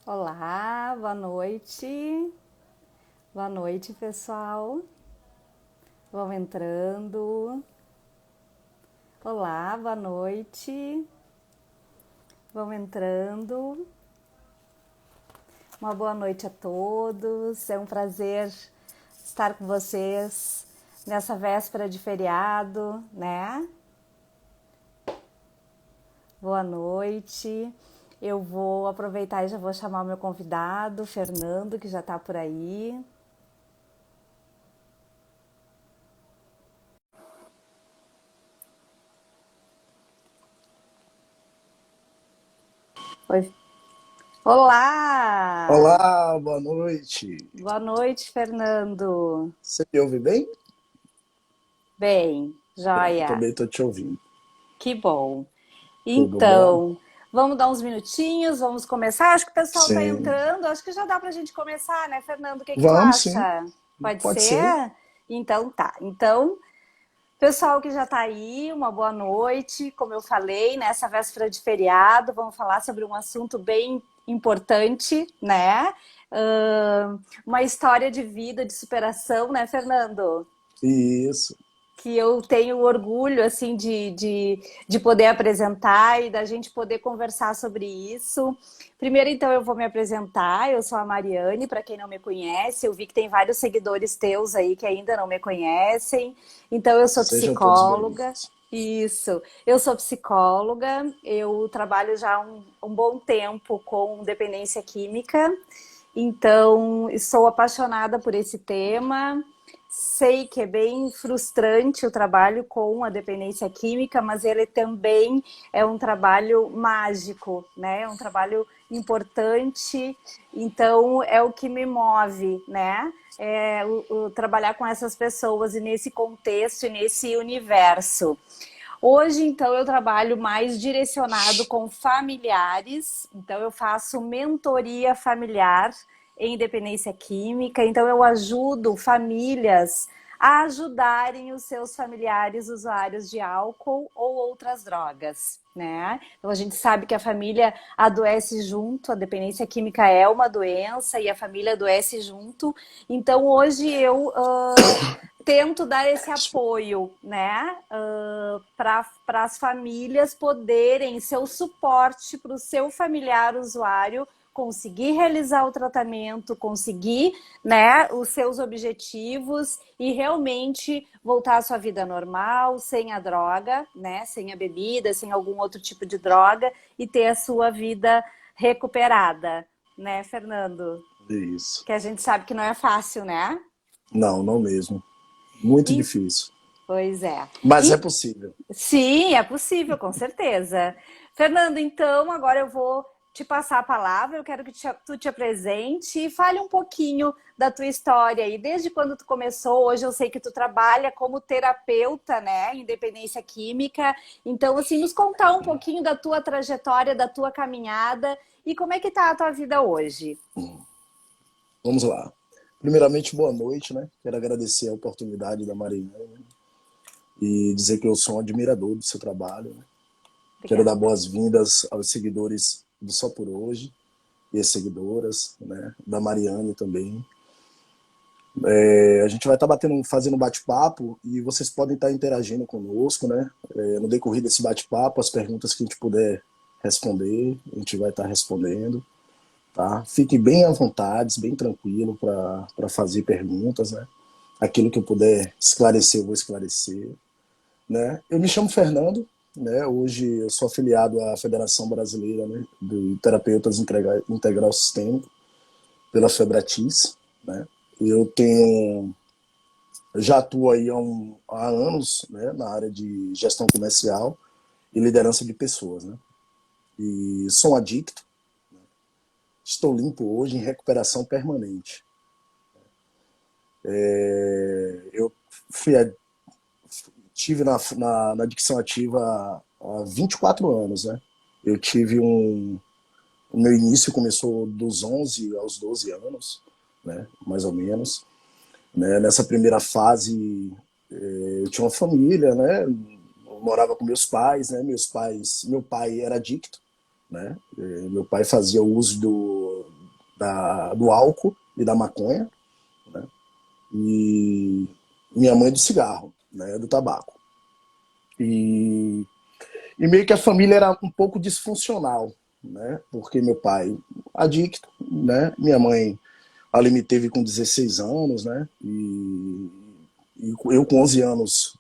Olá, boa noite. Boa noite, pessoal. Vão entrando. Olá, boa noite. Vão entrando. Uma boa noite a todos. É um prazer estar com vocês nessa véspera de feriado, né? Boa noite. Eu vou aproveitar e já vou chamar o meu convidado, Fernando, que já está por aí. Oi. Olá! Olá, boa noite. Boa noite, Fernando. Você me ouve bem? Bem, Pronto, joia. também estou te ouvindo. Que bom. Tudo bom? Então, vamos dar uns minutinhos, vamos começar. Acho que o pessoal está Sim. entrando. Acho que já dá para a gente começar, né, Fernando? O que que tu Vamos, sim. acha? Pode Pode ser. ser? Então tá. Então, pessoal que já está aí, uma boa noite. Como eu falei, nessa véspera de feriado, vamos falar sobre um assunto bem importante, né? Uma história de vida, de superação, né, Fernando? Isso. Que eu tenho orgulho assim de poder apresentar e da gente poder conversar sobre isso. Primeiro, então, eu vou me apresentar. Eu sou a Mariane, para quem não me conhece. Eu vi que tem vários seguidores teus aí que ainda não me conhecem. Então, eu sou Sejam todos psicóloga. bem-vindos. Isso, eu sou psicóloga, eu trabalho já há um bom tempo com dependência química, então sou apaixonada por esse tema. Sei que é bem frustrante o trabalho com a dependência química, mas ele também é um trabalho mágico, né? É um trabalho importante, então é o que me move, né? É o trabalhar com essas pessoas e nesse contexto e nesse universo. Hoje, então, eu trabalho mais direcionado com familiares, então eu faço mentoria familiar em dependência química, então eu ajudo famílias a ajudarem os seus familiares usuários de álcool ou outras drogas, né? Então a gente sabe que a família adoece junto, a dependência química é uma doença e a família adoece junto. Então hoje eu tento dar esse apoio, né, para as famílias poderem ser o suporte para o seu familiar usuário conseguir realizar o tratamento, conseguir, né, os seus objetivos e realmente voltar à sua vida normal, sem a droga, né, sem a bebida, sem algum outro tipo de droga e ter a sua vida recuperada, né, Fernando? Isso. Que a gente sabe que não é fácil, né? Não, não mesmo. Muito E, difícil. pois é. Mas é E possível. sim, é possível, com certeza. Fernando, então, agora eu vou te passar a palavra, eu quero que tu te apresente e fale um pouquinho da tua história aí, desde quando tu começou, hoje eu sei que tu trabalha como terapeuta, né, em dependência química, então, assim, nos contar um pouquinho da tua trajetória, da tua caminhada e como é que tá a tua vida hoje. Vamos lá. Primeiramente, boa noite, né? Quero agradecer a oportunidade da Marinha e dizer que eu sou um admirador do seu trabalho, né? Quero dar Obrigada. boas-vindas aos seguidores do Só por Hoje e as seguidoras, né? Da Mariane também. A gente vai estar fazendo um bate-papo e vocês podem estar interagindo conosco, né? No decorrer desse bate-papo, as perguntas que a gente puder responder, a gente vai estar respondendo, tá? Fique bem à vontade, bem tranquilo para fazer perguntas, né? Aquilo que eu puder esclarecer, eu vou esclarecer, né? Eu me chamo Fernando, né? Hoje eu sou afiliado à Federação Brasileira, né, de Terapeutas Integral Sistêmico, pela Febratis, né? Eu tenho já atuo aí há anos, né, na área de gestão comercial e liderança de pessoas, né? E sou um adicto, estou limpo hoje em recuperação permanente. Eu fui, tive na adicção ativa há 24 anos, né? Eu tive o meu início começou dos 11 aos 12 anos, né, mais ou menos. Né? Nessa primeira fase, eu tinha uma família, né? Eu morava com meus pais, né? Meu pai era adicto, né? Meu pai fazia uso do álcool e da maconha, né? E minha mãe do cigarro, né? Do tabaco. E, e meio que a família era um pouco disfuncional, né? Porque meu pai, adicto, né? Minha mãe ali me teve com 16 anos, né? E eu com 11 anos,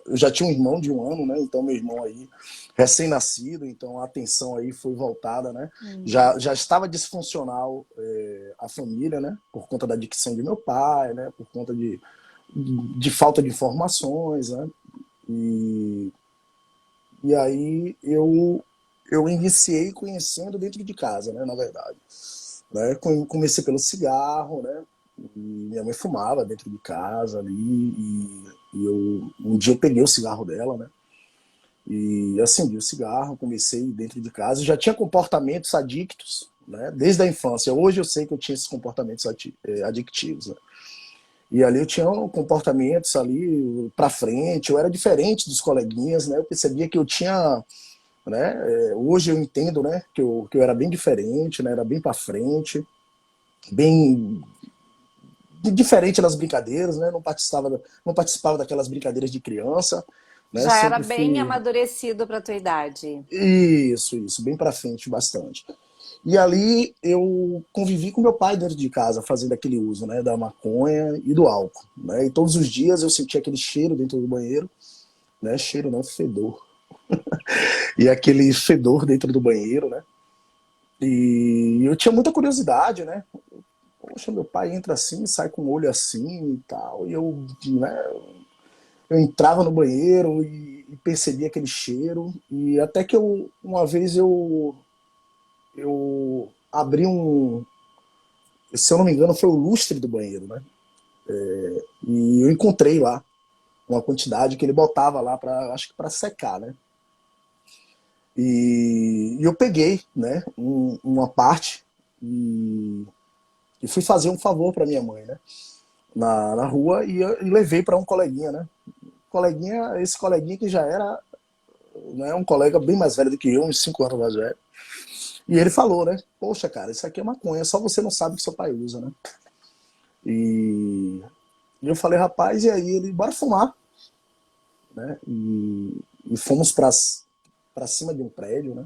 eu já tinha um irmão de 1 ano, né? Então meu irmão aí, recém-nascido, então a atenção aí foi voltada, né? Já estava disfuncional a família, né? Por conta da adicção de meu pai, né? Por conta de falta de informações, né? E, e aí eu iniciei conhecendo dentro de casa, né? Na verdade, né? Comecei pelo cigarro, né? E minha mãe fumava dentro de casa ali e um dia eu peguei o cigarro dela, né? E acendi o cigarro, comecei dentro de casa, já tinha comportamentos adictos, né? Desde a infância. Hoje eu sei que eu tinha esses comportamentos adictivos, né? E ali eu tinha comportamentos ali para frente, eu era diferente dos coleguinhas, né? Eu percebia que eu tinha, né? Hoje eu entendo, né? Que eu era bem diferente, né? Era bem para frente, bem diferente nas brincadeiras, né? Não participava daquelas brincadeiras de criança, né? Já era Sempre bem fui amadurecido para a tua idade. isso, bem para frente bastante. E ali eu convivi com meu pai dentro de casa, fazendo aquele uso, né, da maconha e do álcool, né? E todos os dias eu sentia aquele cheiro dentro do banheiro, né? Cheiro não, fedor. E aquele fedor dentro do banheiro, né? E eu tinha muita curiosidade, né? Poxa, meu pai entra assim, sai com o olho assim e tal. E eu, né, eu entrava no banheiro e percebia aquele cheiro. E até que uma vez eu abri se eu não me engano, foi o lustre do banheiro, né? E eu encontrei lá uma quantidade que ele botava lá para, acho que para secar, né? E eu peguei, né, uma parte e fui fazer um favor para minha mãe, né? Na rua e levei para um coleguinha, né? Esse coleguinha que já era, né, um colega bem mais velho do que eu, uns 5 anos mais velho. E ele falou, né? Poxa, cara, isso aqui é maconha, só você não sabe que seu pai usa, né? E, e eu falei, rapaz, e aí ele, bora fumar, né? E fomos para cima de um prédio, né?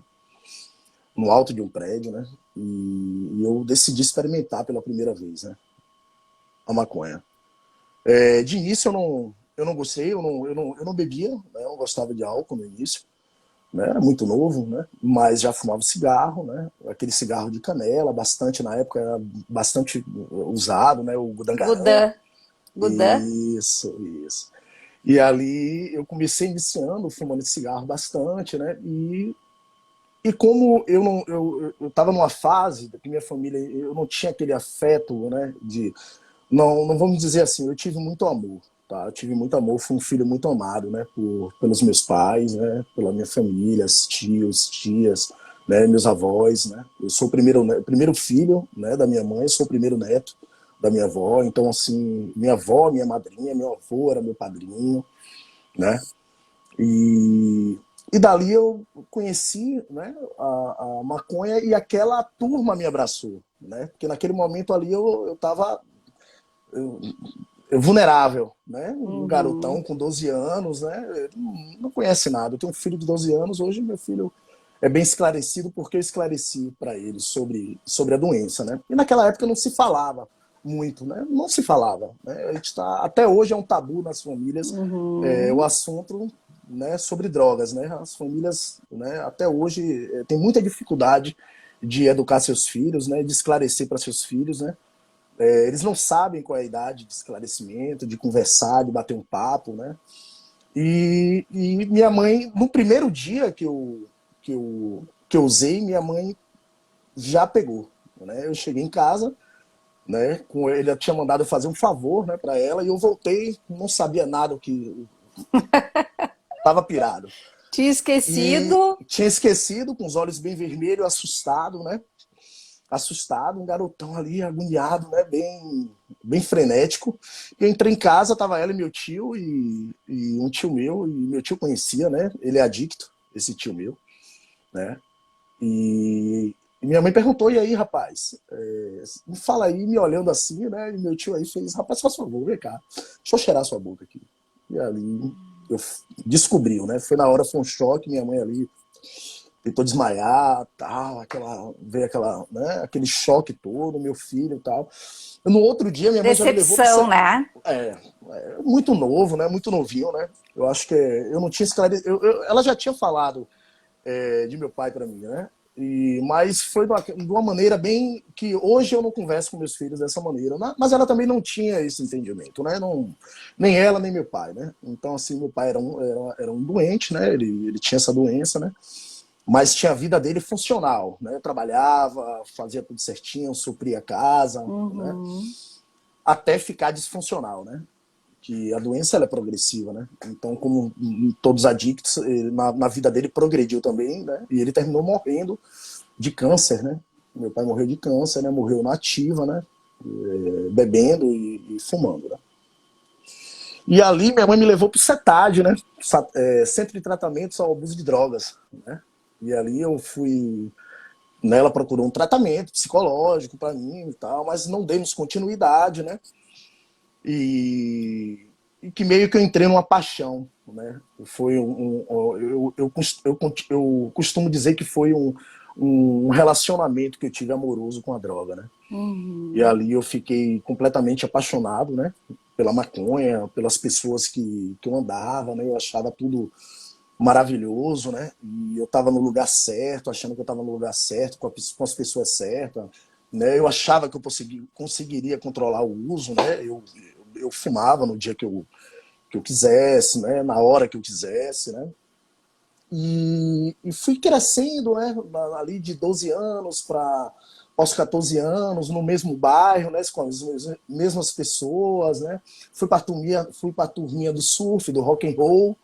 No alto de um prédio, né? E eu decidi experimentar pela primeira vez, né? A maconha. De início eu não gostei, eu não bebia, né? Eu não gostava de álcool no início, né? Era muito novo, né? Mas já fumava cigarro, né? Aquele cigarro de canela, bastante na época, era bastante usado, né? O Gudangaran. Gudan. Gudan? Isso. E ali eu comecei iniciando fumando cigarro bastante, né? E como eu não eu estava numa fase que minha família eu não tinha aquele afeto, né? Não vamos dizer assim, eu tive muito amor, tá? Eu tive muito amor, fui um filho muito amado, né? Pelos meus pais, né? Pela minha família, tios, tias, né? Meus avós, né? Eu sou o primeiro filho, né? Da minha mãe, sou o primeiro neto da minha avó, então assim, minha avó, minha madrinha, meu avô era meu padrinho, né? E, e dali eu conheci, né, a maconha e aquela turma me abraçou, né? Porque naquele momento ali eu estava vulnerável, né? Um Uhum. garotão com 12 anos, né? Não conhece nada. Eu tenho um filho de 12 anos, hoje meu filho é bem esclarecido porque eu esclareci para ele sobre a doença, né? E naquela época não se falava muito, né? Não se falava, né? A gente até hoje é um tabu nas famílias o Uhum. assunto, né, sobre drogas, né? As famílias, né, até hoje tem muita dificuldade de educar seus filhos, né? De esclarecer para seus filhos, né? Eles não sabem qual é a idade de esclarecimento, de conversar, de bater um papo, né? E minha mãe, no primeiro dia que eu usei, minha mãe já pegou, né? Eu cheguei em casa, né? Com ele tinha mandado eu fazer um favor, né, para ela e eu voltei, não sabia nada o que estava pirado Tinha e esquecido. tinha esquecido, com os olhos bem vermelhos, assustado, né? Assustado, um garotão ali agoniado, né? Bem frenético. Eu entrei em casa, tava ela e meu tio e um tio meu e meu tio conhecia, né? Ele é adicto, esse tio meu, né? E E minha mãe perguntou, e aí, rapaz? Me fala aí, me olhando assim, né? E meu tio aí fez, rapaz, faz favor, vem cá. Deixa eu cheirar sua boca aqui. E ali eu descobriu, né? Foi na hora, foi um choque, minha mãe ali tentou desmaiar, tal, veio né, aquele choque todo, meu filho e tal. No outro dia, minha mãe já me levou para Decepção, né? muito novo, né? Muito novinho, né? Eu acho que eu não tinha esclarecido. Ela já tinha falado de meu pai para mim, né? Mas foi de uma maneira bem que hoje eu não converso com meus filhos dessa maneira, né? Mas ela também não tinha esse entendimento, né? Não, nem ela nem meu pai, né? Então assim, meu pai era um doente, né? Ele tinha essa doença, né? Mas tinha a vida dele funcional, né? Trabalhava, fazia tudo certinho, supria a casa, né? Uhum. Até ficar disfuncional, né? Que a doença ela é progressiva, né? Então, como todos adictos, na vida dele progrediu também, né? E ele terminou morrendo de câncer, né? Meu pai morreu de câncer, né? Morreu na ativa, né? Bebendo e fumando, né? E ali minha mãe me levou pro CETAD, né? Centro de Tratamento ao Abuso de Drogas, né? E ali eu fui, né, ela procurou um tratamento psicológico para mim e tal, mas não demos continuidade, né? E que meio que eu entrei numa paixão, né? Foi eu costumo dizer que foi um relacionamento que eu tive amoroso com a droga, né? E Uhum. ali eu fiquei completamente apaixonado, né? Pela maconha, pelas pessoas que eu andava, né? Eu achava tudo maravilhoso, né? E eu estava no lugar certo, achando que eu estava no lugar certo, com as pessoas certas, né? Eu achava que eu conseguiria controlar o uso, né? Eu fumava no dia que eu quisesse, né? Na hora que eu quisesse, né? E fui crescendo, né? Ali de 12 anos para aos 14 anos, no mesmo bairro, né? Com as mesmas pessoas, né? Fui para a turminha do surf, do rock and roll,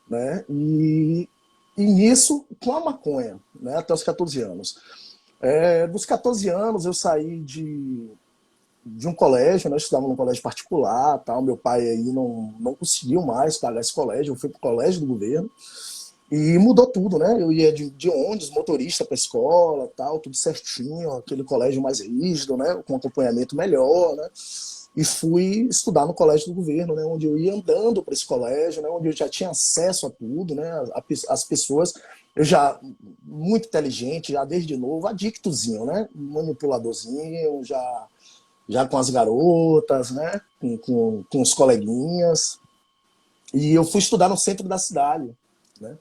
né? E nisso, com a maconha, né? Até os 14 anos. Dos 14 anos, eu saí de um colégio, né? Eu estudava num colégio particular, tal. Meu pai aí não conseguiu mais pagar esse colégio, eu fui para o colégio do governo. E mudou tudo, né? Eu ia de ônibus, motorista para a escola, tal, tudo certinho, aquele colégio mais rígido, né? Com acompanhamento melhor, né? E fui estudar no colégio do governo, né? Onde eu ia andando para esse colégio, né? Onde eu já tinha acesso a tudo, né? As pessoas, eu já muito inteligente, já desde novo, adictozinho, né? Manipuladorzinho, já com as garotas, né? Com os coleguinhas. E eu fui estudar no centro da cidade, né?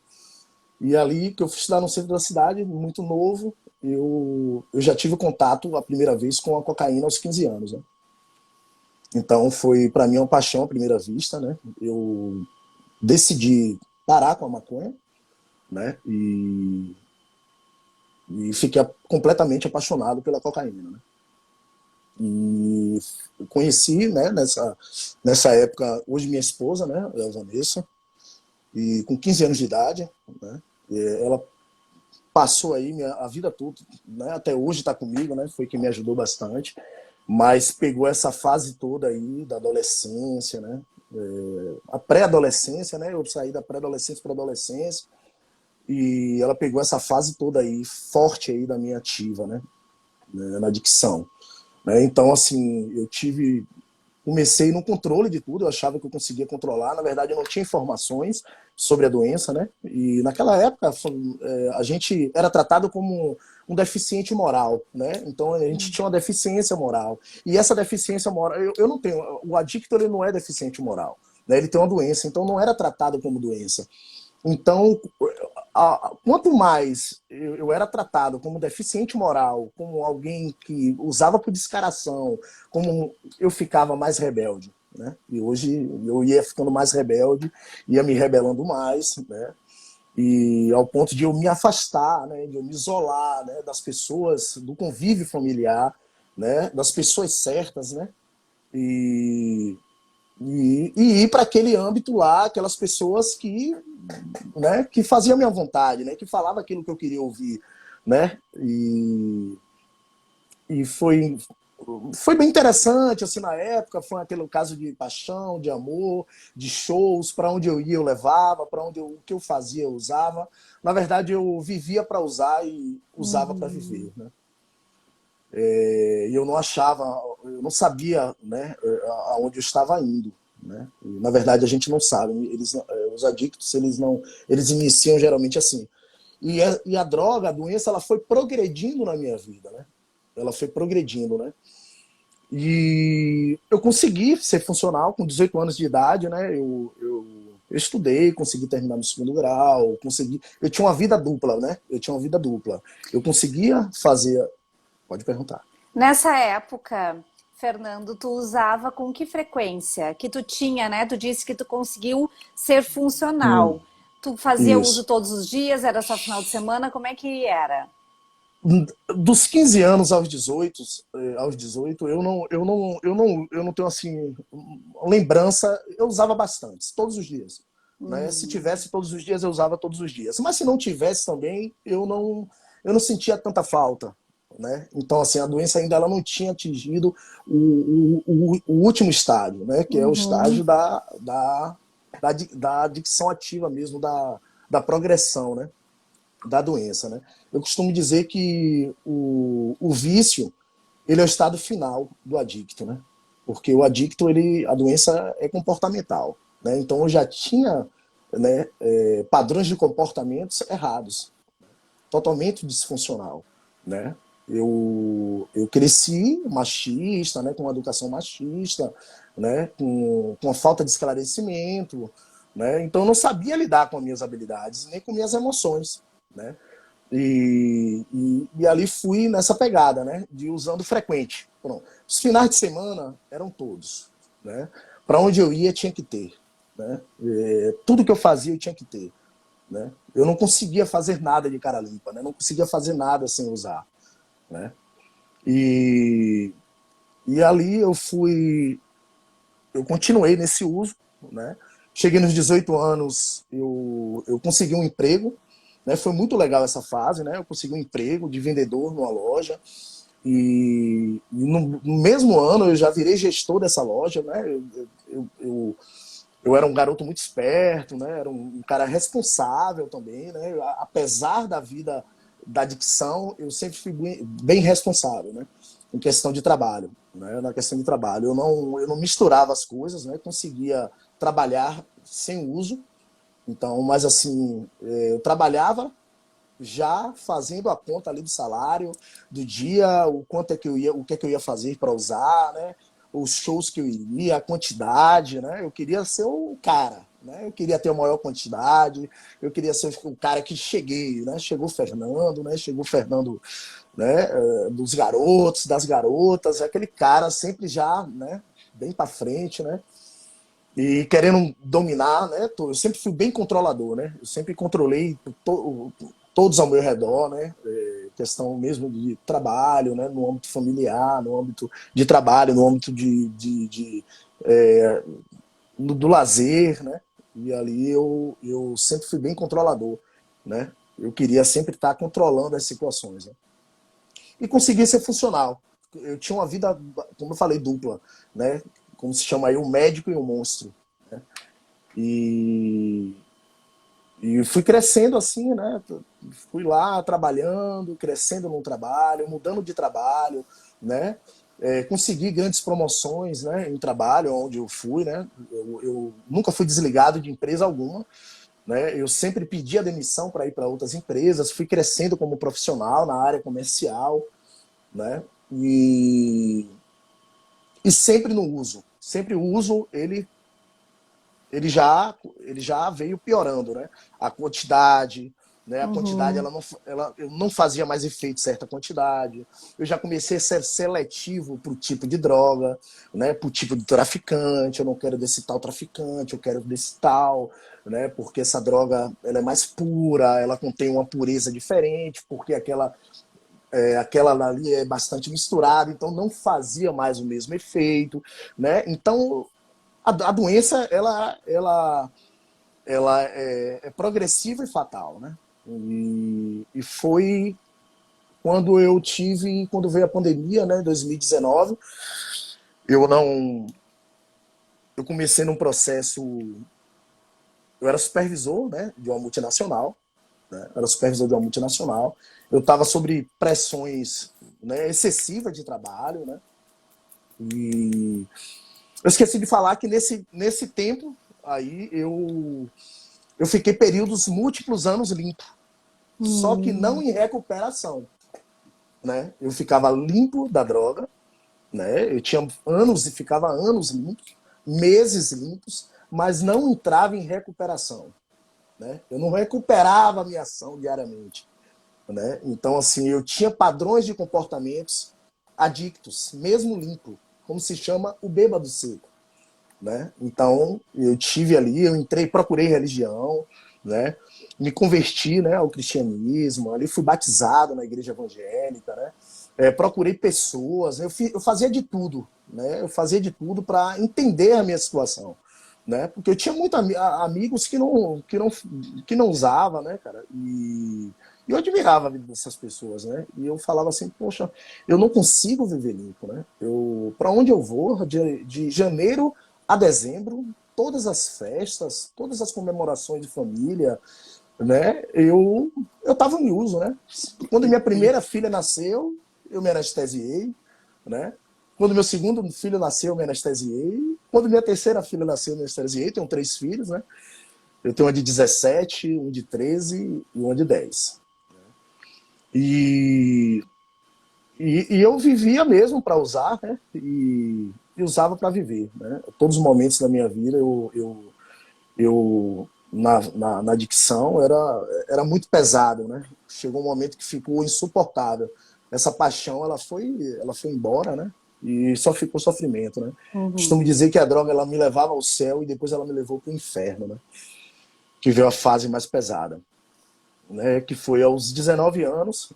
E ali que eu fui estudar no centro da cidade, muito novo, eu já tive contato a primeira vez com a cocaína aos 15 anos, né? Então foi para mim uma paixão à primeira vista, né? Eu decidi parar com a maconha, né? E fiquei completamente apaixonado pela cocaína, né? E conheci, né, nessa época, hoje minha esposa, né, a Vanessa, e com 15 anos de idade, né? Ela passou aí a vida toda, né? Até hoje está comigo, né? Foi quem me ajudou bastante, mas pegou essa fase toda aí da adolescência, né? A pré-adolescência, né? Eu saí da pré-adolescência para adolescência e ela pegou essa fase toda aí forte aí da minha ativa, né? Na adicção, né? Então assim, comecei no controle de tudo, eu achava que eu conseguia controlar, na verdade eu não tinha informações sobre a doença, né? E naquela época a gente era tratado como um deficiente moral, né? Então a gente tinha uma deficiência moral. E essa deficiência moral, eu não tenho, o adicto ele não é deficiente moral, né? Ele tem uma doença, então não era tratado como doença. Então, quanto mais eu era tratado como deficiente moral, como alguém que usava por descaração, como eu ficava mais rebelde, né? E hoje eu ia ficando mais rebelde, ia me rebelando mais, né? E ao ponto de eu me afastar, né? De eu me isolar, né? Das pessoas, do convívio familiar, né? Das pessoas certas, né? E, e ir para aquele âmbito lá, aquelas pessoas né, que faziam a minha vontade, né, que falava aquilo que eu queria ouvir, né, e foi bem interessante, assim, na época, foi aquele caso de paixão, de amor, de shows, para onde eu ia eu levava, o que eu fazia eu usava, na verdade eu vivia para usar e usava para Uhum. viver, né. E eu não achava, eu não sabia, né, aonde eu estava indo, né? E, na verdade, a gente não sabe. Os adictos, eles iniciam geralmente assim. E a droga, a doença, ela foi progredindo na minha vida, né? Ela foi progredindo, né? E eu consegui ser funcional com 18 anos de idade, né? Eu estudei, consegui terminar no segundo grau, consegui. Eu tinha uma vida dupla, né? Eu tinha uma vida dupla. Eu conseguia fazer. Pode perguntar. Nessa época, Fernando, tu usava com que frequência? Que tu tinha, né? Tu disse que tu conseguiu ser funcional. Tu fazia uso Isso. todos os dias? Era só final de semana? Como é que era? Dos 15 anos aos 18 eu não tenho assim lembrança, eu usava bastante, todos os dias, né? Se tivesse todos os dias eu usava todos os dias, mas se não tivesse também eu não sentia tanta falta, né? Então assim a doença ainda ela não tinha atingido o último estágio, né? Que é o estágio da adicção ativa mesmo, da progressão, né? Da doença, né? Eu costumo dizer que o vício, ele é o estado final do adicto, né? Porque o adicto, a doença é comportamental, né? Então eu já tinha, né, padrões de comportamentos errados, totalmente disfuncional, né? Eu cresci machista, né, com uma educação machista, né, com a falta de esclarecimento, né? Então eu não sabia lidar com as minhas habilidades, nem com minhas emoções, né? E ali fui nessa pegada, né? De usando frequente. Pronto. Os finais de semana eram todos, né? Para onde eu ia tinha que ter, né? Tudo que eu fazia eu tinha que ter, né? Eu não conseguia fazer nada de cara limpa, né? Não conseguia fazer nada sem usar, né? E, e ali eu continuei nesse uso, né? Cheguei nos 18 anos, eu consegui um emprego, né? Foi muito legal essa fase, né? Eu consegui um emprego de vendedor numa loja e no mesmo ano eu já virei gestor dessa loja, né? Eu era um garoto muito esperto, né? Era um cara responsável também, né? Apesar da vida da adicção, eu sempre fui bem responsável, né? Em questão de trabalho, né? Na questão de trabalho, eu não misturava as coisas, né? Conseguia trabalhar sem uso. Então, mas assim, eu trabalhava já fazendo a conta ali do salário, do dia, o quanto é que eu ia, o que é que eu ia fazer para usar, né? Os shows que eu iria, a quantidade, né? Eu queria ser o cara, né? Eu queria ter a maior quantidade, eu queria ser o cara que cheguei, né? Chegou o Fernando, né? Chegou o Fernando, né? Dos garotos, das garotas, aquele cara sempre já, né? Bem para frente, né? E querendo dominar, né? Eu sempre fui bem controlador, né? Eu sempre controlei todos ao meu redor, né? Questão mesmo de trabalho, né? No âmbito familiar, no âmbito de trabalho, no âmbito do lazer, né? E ali eu sempre fui bem controlador, né? Eu queria sempre estar controlando as situações, né? E conseguia ser funcional. Eu tinha uma vida, como eu falei, dupla, né? Como se chama aí, o médico e o monstro, né? E, e fui crescendo assim, né? Fui lá trabalhando, crescendo no trabalho, mudando de trabalho, né? Consegui grandes promoções, né? Em trabalho onde eu fui, né? Eu nunca fui desligado de empresa alguma, né? Eu sempre pedi a demissão para ir para outras empresas, fui crescendo como profissional na área comercial, né? E sempre no uso. Sempre o uso, ele já veio piorando, né? A quantidade, né? A quantidade, eu não fazia mais efeito certa quantidade. Eu já comecei a ser seletivo para o tipo de droga, né? Para o tipo de traficante. Eu não quero desse tal traficante, eu quero desse tal, né? Porque essa droga ela é mais pura, ela contém uma pureza diferente, porque aquela ali é bastante misturada, então não fazia mais o mesmo efeito, né? Então a doença ela é progressiva e fatal, né? E foi quando veio a pandemia, né, em 2019, eu não, eu comecei num processo, eu era supervisor, né, de uma multinacional, né? Era supervisor de uma multinacional. Eu estava sob pressões, né, excessiva de trabalho, né? E eu esqueci de falar que nesse tempo aí eu fiquei períodos, múltiplos anos limpo, só que não Hum. em recuperação, né? Eu ficava limpo da droga, né? Eu tinha anos e ficava anos limpo, meses limpos, mas não entrava em recuperação, né? Eu não recuperava a minha ação diariamente, né? Então, assim, eu tinha padrões de comportamentos adictos, mesmo limpo, como se chama o bêbado seco, né? Então, eu tive ali, eu entrei, procurei religião, né? Me converti, né, ao cristianismo, ali fui batizado na igreja evangélica, né? Procurei pessoas, eu fazia de tudo, né? Eu fazia de tudo para entender a minha situação, né? Porque eu tinha muitos amigos que não usava, né, cara? E eu admirava a vida dessas pessoas, né? E eu falava assim, poxa, eu não consigo viver limpo, né? Para onde eu vou, de janeiro a dezembro, todas as festas, todas as comemorações de família, né? Eu estava em uso, né? Quando minha primeira filha nasceu, eu me anestesiei, né? Quando meu segundo filho nasceu, eu me anestesiei. Quando minha terceira filha nasceu, eu me anestesiei. Tenho 3 filhos, né? Eu tenho uma de 17, um de 13 e uma de 10. E, e eu vivia mesmo para usar, né? E usava para viver, né? Todos os momentos da minha vida eu na adicção era muito pesado, né? Chegou um momento que ficou insuportável. Essa paixão ela foi embora, né? E só ficou sofrimento, né? Costumo Uhum. dizer que a droga ela me levava ao céu e depois ela me levou para o inferno, né? Que veio a fase mais pesada, né? Que foi aos 19 anos,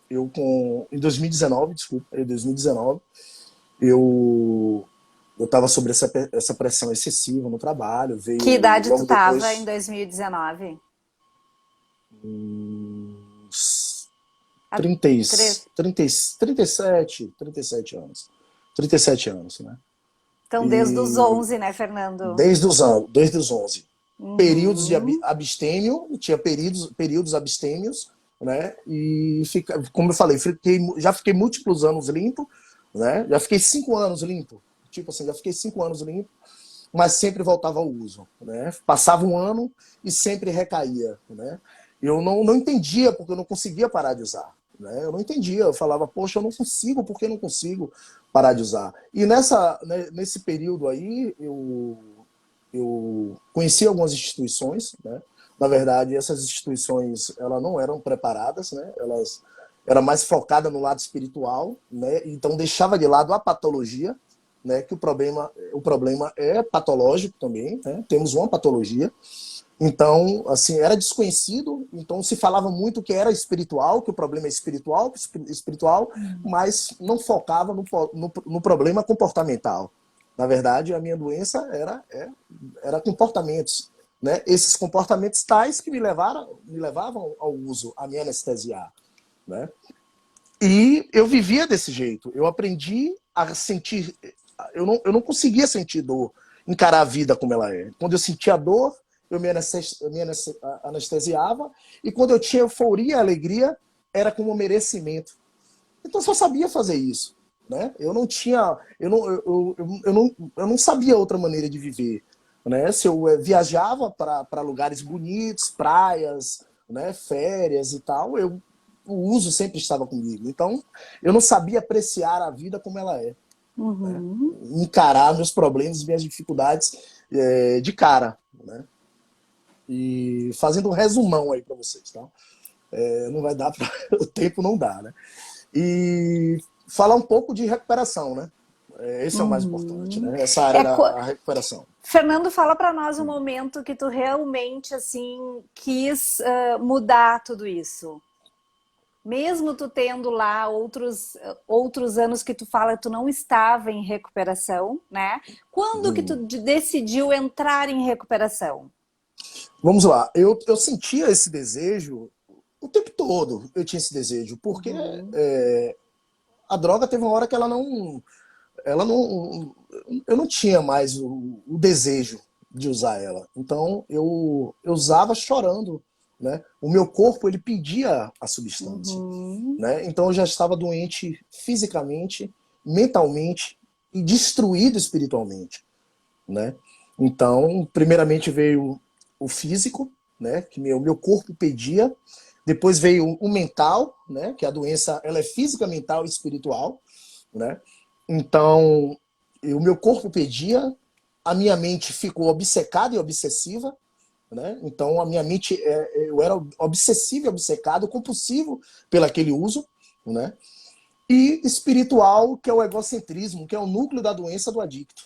em 2019, desculpa, em 2019, eu eu estava sobre essa pressão excessiva no trabalho, Que veio idade tu logo tava em depois 2019? uns Há 30, 3. 30, 37 anos. 37 anos, né? Então, desde os E 11, né, Fernando? desde os 11. Períodos de Uhum. abstêmio, tinha períodos abstêmios, né? E como eu falei, já fiquei múltiplos anos limpo, né? Já fiquei 5 anos limpo. Tipo assim, já fiquei 5 anos limpo, mas sempre voltava ao uso, né? Passava um ano e sempre recaía, né? Eu não entendia porque eu não conseguia parar de usar, né? Eu não entendia, eu falava, poxa, eu não consigo, por que eu não consigo parar de usar? E nesse período aí, eu conheci algumas instituições, né? Na verdade, essas instituições, elas não eram preparadas, né? Elas eram mais focadas no lado espiritual, né? Então deixava de lado a patologia, né? Que o problema é patológico também, né? Temos uma patologia. Então, assim, era desconhecido, então se falava muito que era espiritual, que o problema é espiritual, mas não focava no problema comportamental. Na verdade, a minha doença era comportamentos, né? Esses comportamentos tais que me levavam ao uso, a me anestesiar, né? E eu vivia desse jeito. Eu aprendi a sentir. Eu não conseguia sentir dor, encarar a vida como ela é. Quando eu sentia dor, eu me anestesiava. E quando eu tinha euforia, alegria, era como merecimento. Então eu só sabia fazer isso. Né? Eu não tinha. Eu não sabia outra maneira de viver. Né? Se eu viajava para lugares bonitos, praias, né, férias e tal, o uso sempre estava comigo. Então, eu não sabia apreciar a vida como ela é. Né? Uhum. Encarar meus problemas, minhas dificuldades de cara. Né? E fazendo um resumão aí para vocês. Tá? Não vai dar, o tempo não dá. Né? E falar um pouco de recuperação. Né? Esse é o mais importante. Uhum. Né? Essa área É, da recuperação. Fernando, fala para nós um momento que tu realmente assim quis mudar tudo isso. Mesmo tu tendo lá outros anos que tu fala que tu não estava em recuperação, né? Quando que tu decidiu entrar em recuperação? Vamos lá. Eu sentia esse desejo o tempo todo. Eu tinha esse desejo, porque Uhum. a droga teve uma hora que ela não, eu não tinha mais o desejo de usar ela. Então eu usava chorando, né? O meu corpo, ele pedia a substância, Uhum. né? Então eu já estava doente fisicamente, mentalmente e destruído espiritualmente, né? Então, primeiramente veio o físico, né? Que meu corpo pedia. Depois veio o mental, né? Que a doença ela é física, mental e espiritual, né? Então, o meu corpo pedia, a minha mente ficou obcecada e obsessiva, né? Então, a minha mente, eu era obsessivo e obcecado, compulsivo pelo aquele uso, né? E espiritual, que é o egocentrismo, que é o núcleo da doença do adicto.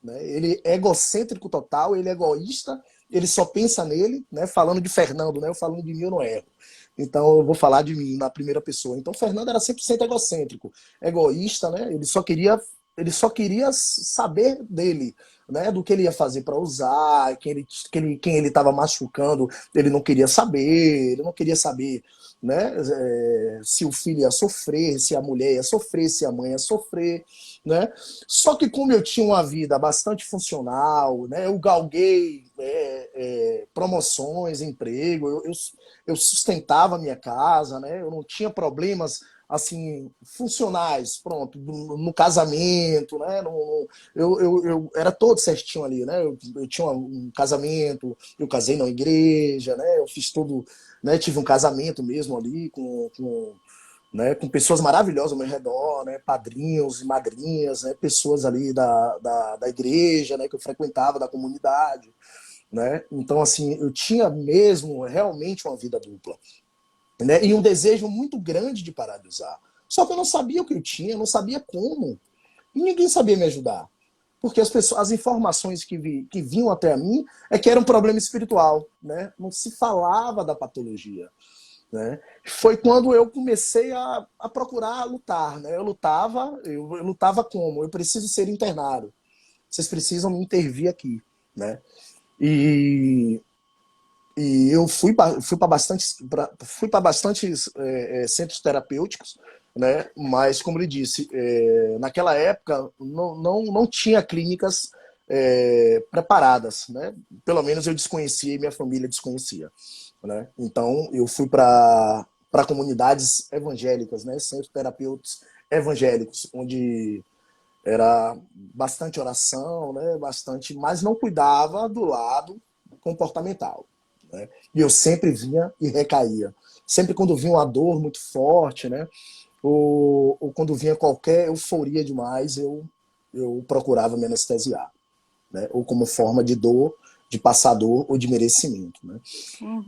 Né? Ele é egocêntrico total, ele é egoísta, ele só pensa nele, né? Falando de Fernando, né? Eu falando de mim, eu não erro. Então eu vou falar de mim na primeira pessoa. Então Fernando era 100% egocêntrico, egoísta, né? Ele só queria saber dele, né? Do que ele ia fazer para usar, quem ele estava machucando, ele não queria saber, ele não queria saber, né? Se o filho ia sofrer, se a mulher ia sofrer, se a mãe ia sofrer, né? Só que como eu tinha uma vida bastante funcional, né? Eu galguei promoções, emprego, eu sustentava a minha casa, né? Eu não tinha problemas assim funcionais, pronto, no casamento, né? Eu era todo certinho ali, né? Eu tinha um casamento, eu casei na igreja, né? Eu fiz tudo, né? Tive um casamento mesmo ali com pessoas maravilhosas ao meu redor, né? Padrinhos e madrinhas, né? Pessoas ali da igreja, né? Que eu frequentava, da comunidade, né? Então, assim, eu tinha mesmo realmente uma vida dupla, né? E um desejo muito grande de parar de usar. Só que eu não sabia o que eu tinha, eu não sabia como. E ninguém sabia me ajudar. Porque as informações que vinham até a mim é que era um problema espiritual, né? Não se falava da patologia, né? Foi quando eu comecei a procurar lutar, né? Eu lutava como? Eu preciso ser internado. Vocês precisam me intervir aqui, né? E, e eu fui para bastantes centros terapêuticos, né? Mas como ele disse, naquela época não tinha clínicas preparadas, né? Pelo menos eu desconhecia e minha família desconhecia, né? Então eu fui para comunidades evangélicas, né? Centros terapeutas evangélicos, onde era bastante oração, né? Bastante, mas não cuidava do lado comportamental, né? E eu sempre vinha e recaía. Sempre quando vinha uma dor muito forte, né? Ou quando vinha qualquer euforia demais, eu procurava me anestesiar, né? Ou como forma de dor, de passar dor ou de merecimento, né?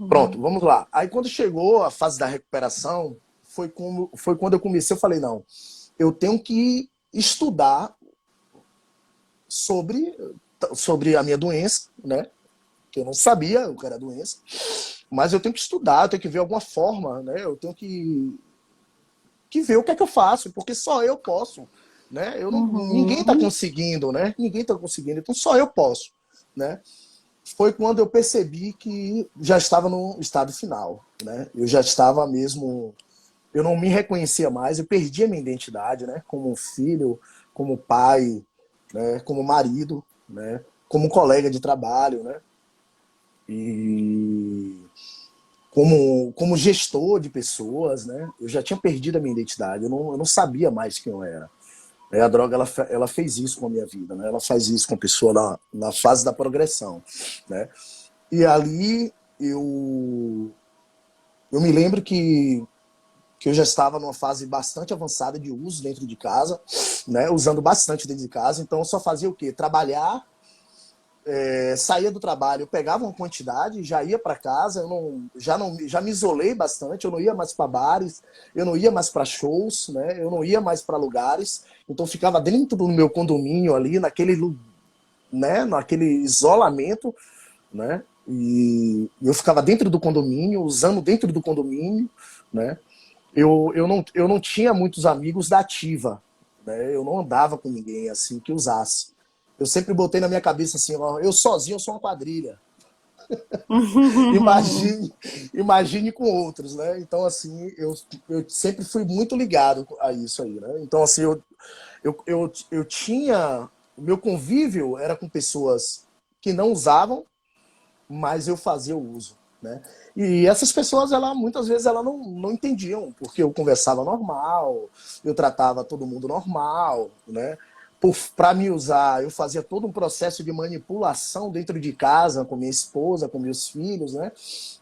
Pronto, Uhum. vamos lá. Aí quando chegou a fase da recuperação, foi quando eu comecei, eu falei, não, eu tenho que estudar sobre, sobre a minha doença, né? Que eu não sabia o que era a doença, mas eu tenho que estudar, eu tenho que ver alguma forma, né? Eu tenho que ver o que é que eu faço, porque só eu posso, né? Eu não, ninguém está Uhum. conseguindo, né? Ninguém está conseguindo, então só eu posso, né? Foi quando eu percebi que já estava no estado final, né? Eu já estava mesmo, eu não me reconhecia mais, eu perdi a minha identidade, né? Como filho, como pai, né? Como marido, né? Como colega de trabalho, né? E como gestor de pessoas, né? Eu já tinha perdido a minha identidade, eu não sabia mais quem eu era. A droga ela fez isso com a minha vida, né? Ela faz isso com a pessoa na fase da progressão, né? E ali eu me lembro que eu já estava numa fase bastante avançada de uso dentro de casa, né? Usando bastante dentro de casa, então eu só fazia o quê? Trabalhar, saía do trabalho, eu pegava uma quantidade, já ia para casa, já me isolei bastante, eu não ia mais para bares, eu não ia mais para shows, né? Eu não ia mais para lugares, então ficava dentro do meu condomínio ali, naquele isolamento, né? E eu ficava dentro do condomínio, usando dentro do condomínio, né? Eu não tinha muitos amigos da ativa, né? Eu não andava com ninguém assim que usasse. Eu sempre botei na minha cabeça assim, ó, eu sozinho eu sou uma quadrilha. Imagine, imagine com outros, né? Então, assim, eu sempre fui muito ligado a isso aí, né? Então, assim, eu tinha. O meu convívio era com pessoas que não usavam, mas eu fazia o uso. né? E essas pessoas, muitas vezes, não entendiam, porque eu conversava normal, eu tratava todo mundo normal, né? Para me usar, eu fazia todo um processo de manipulação dentro de casa, com minha esposa, com meus filhos, né?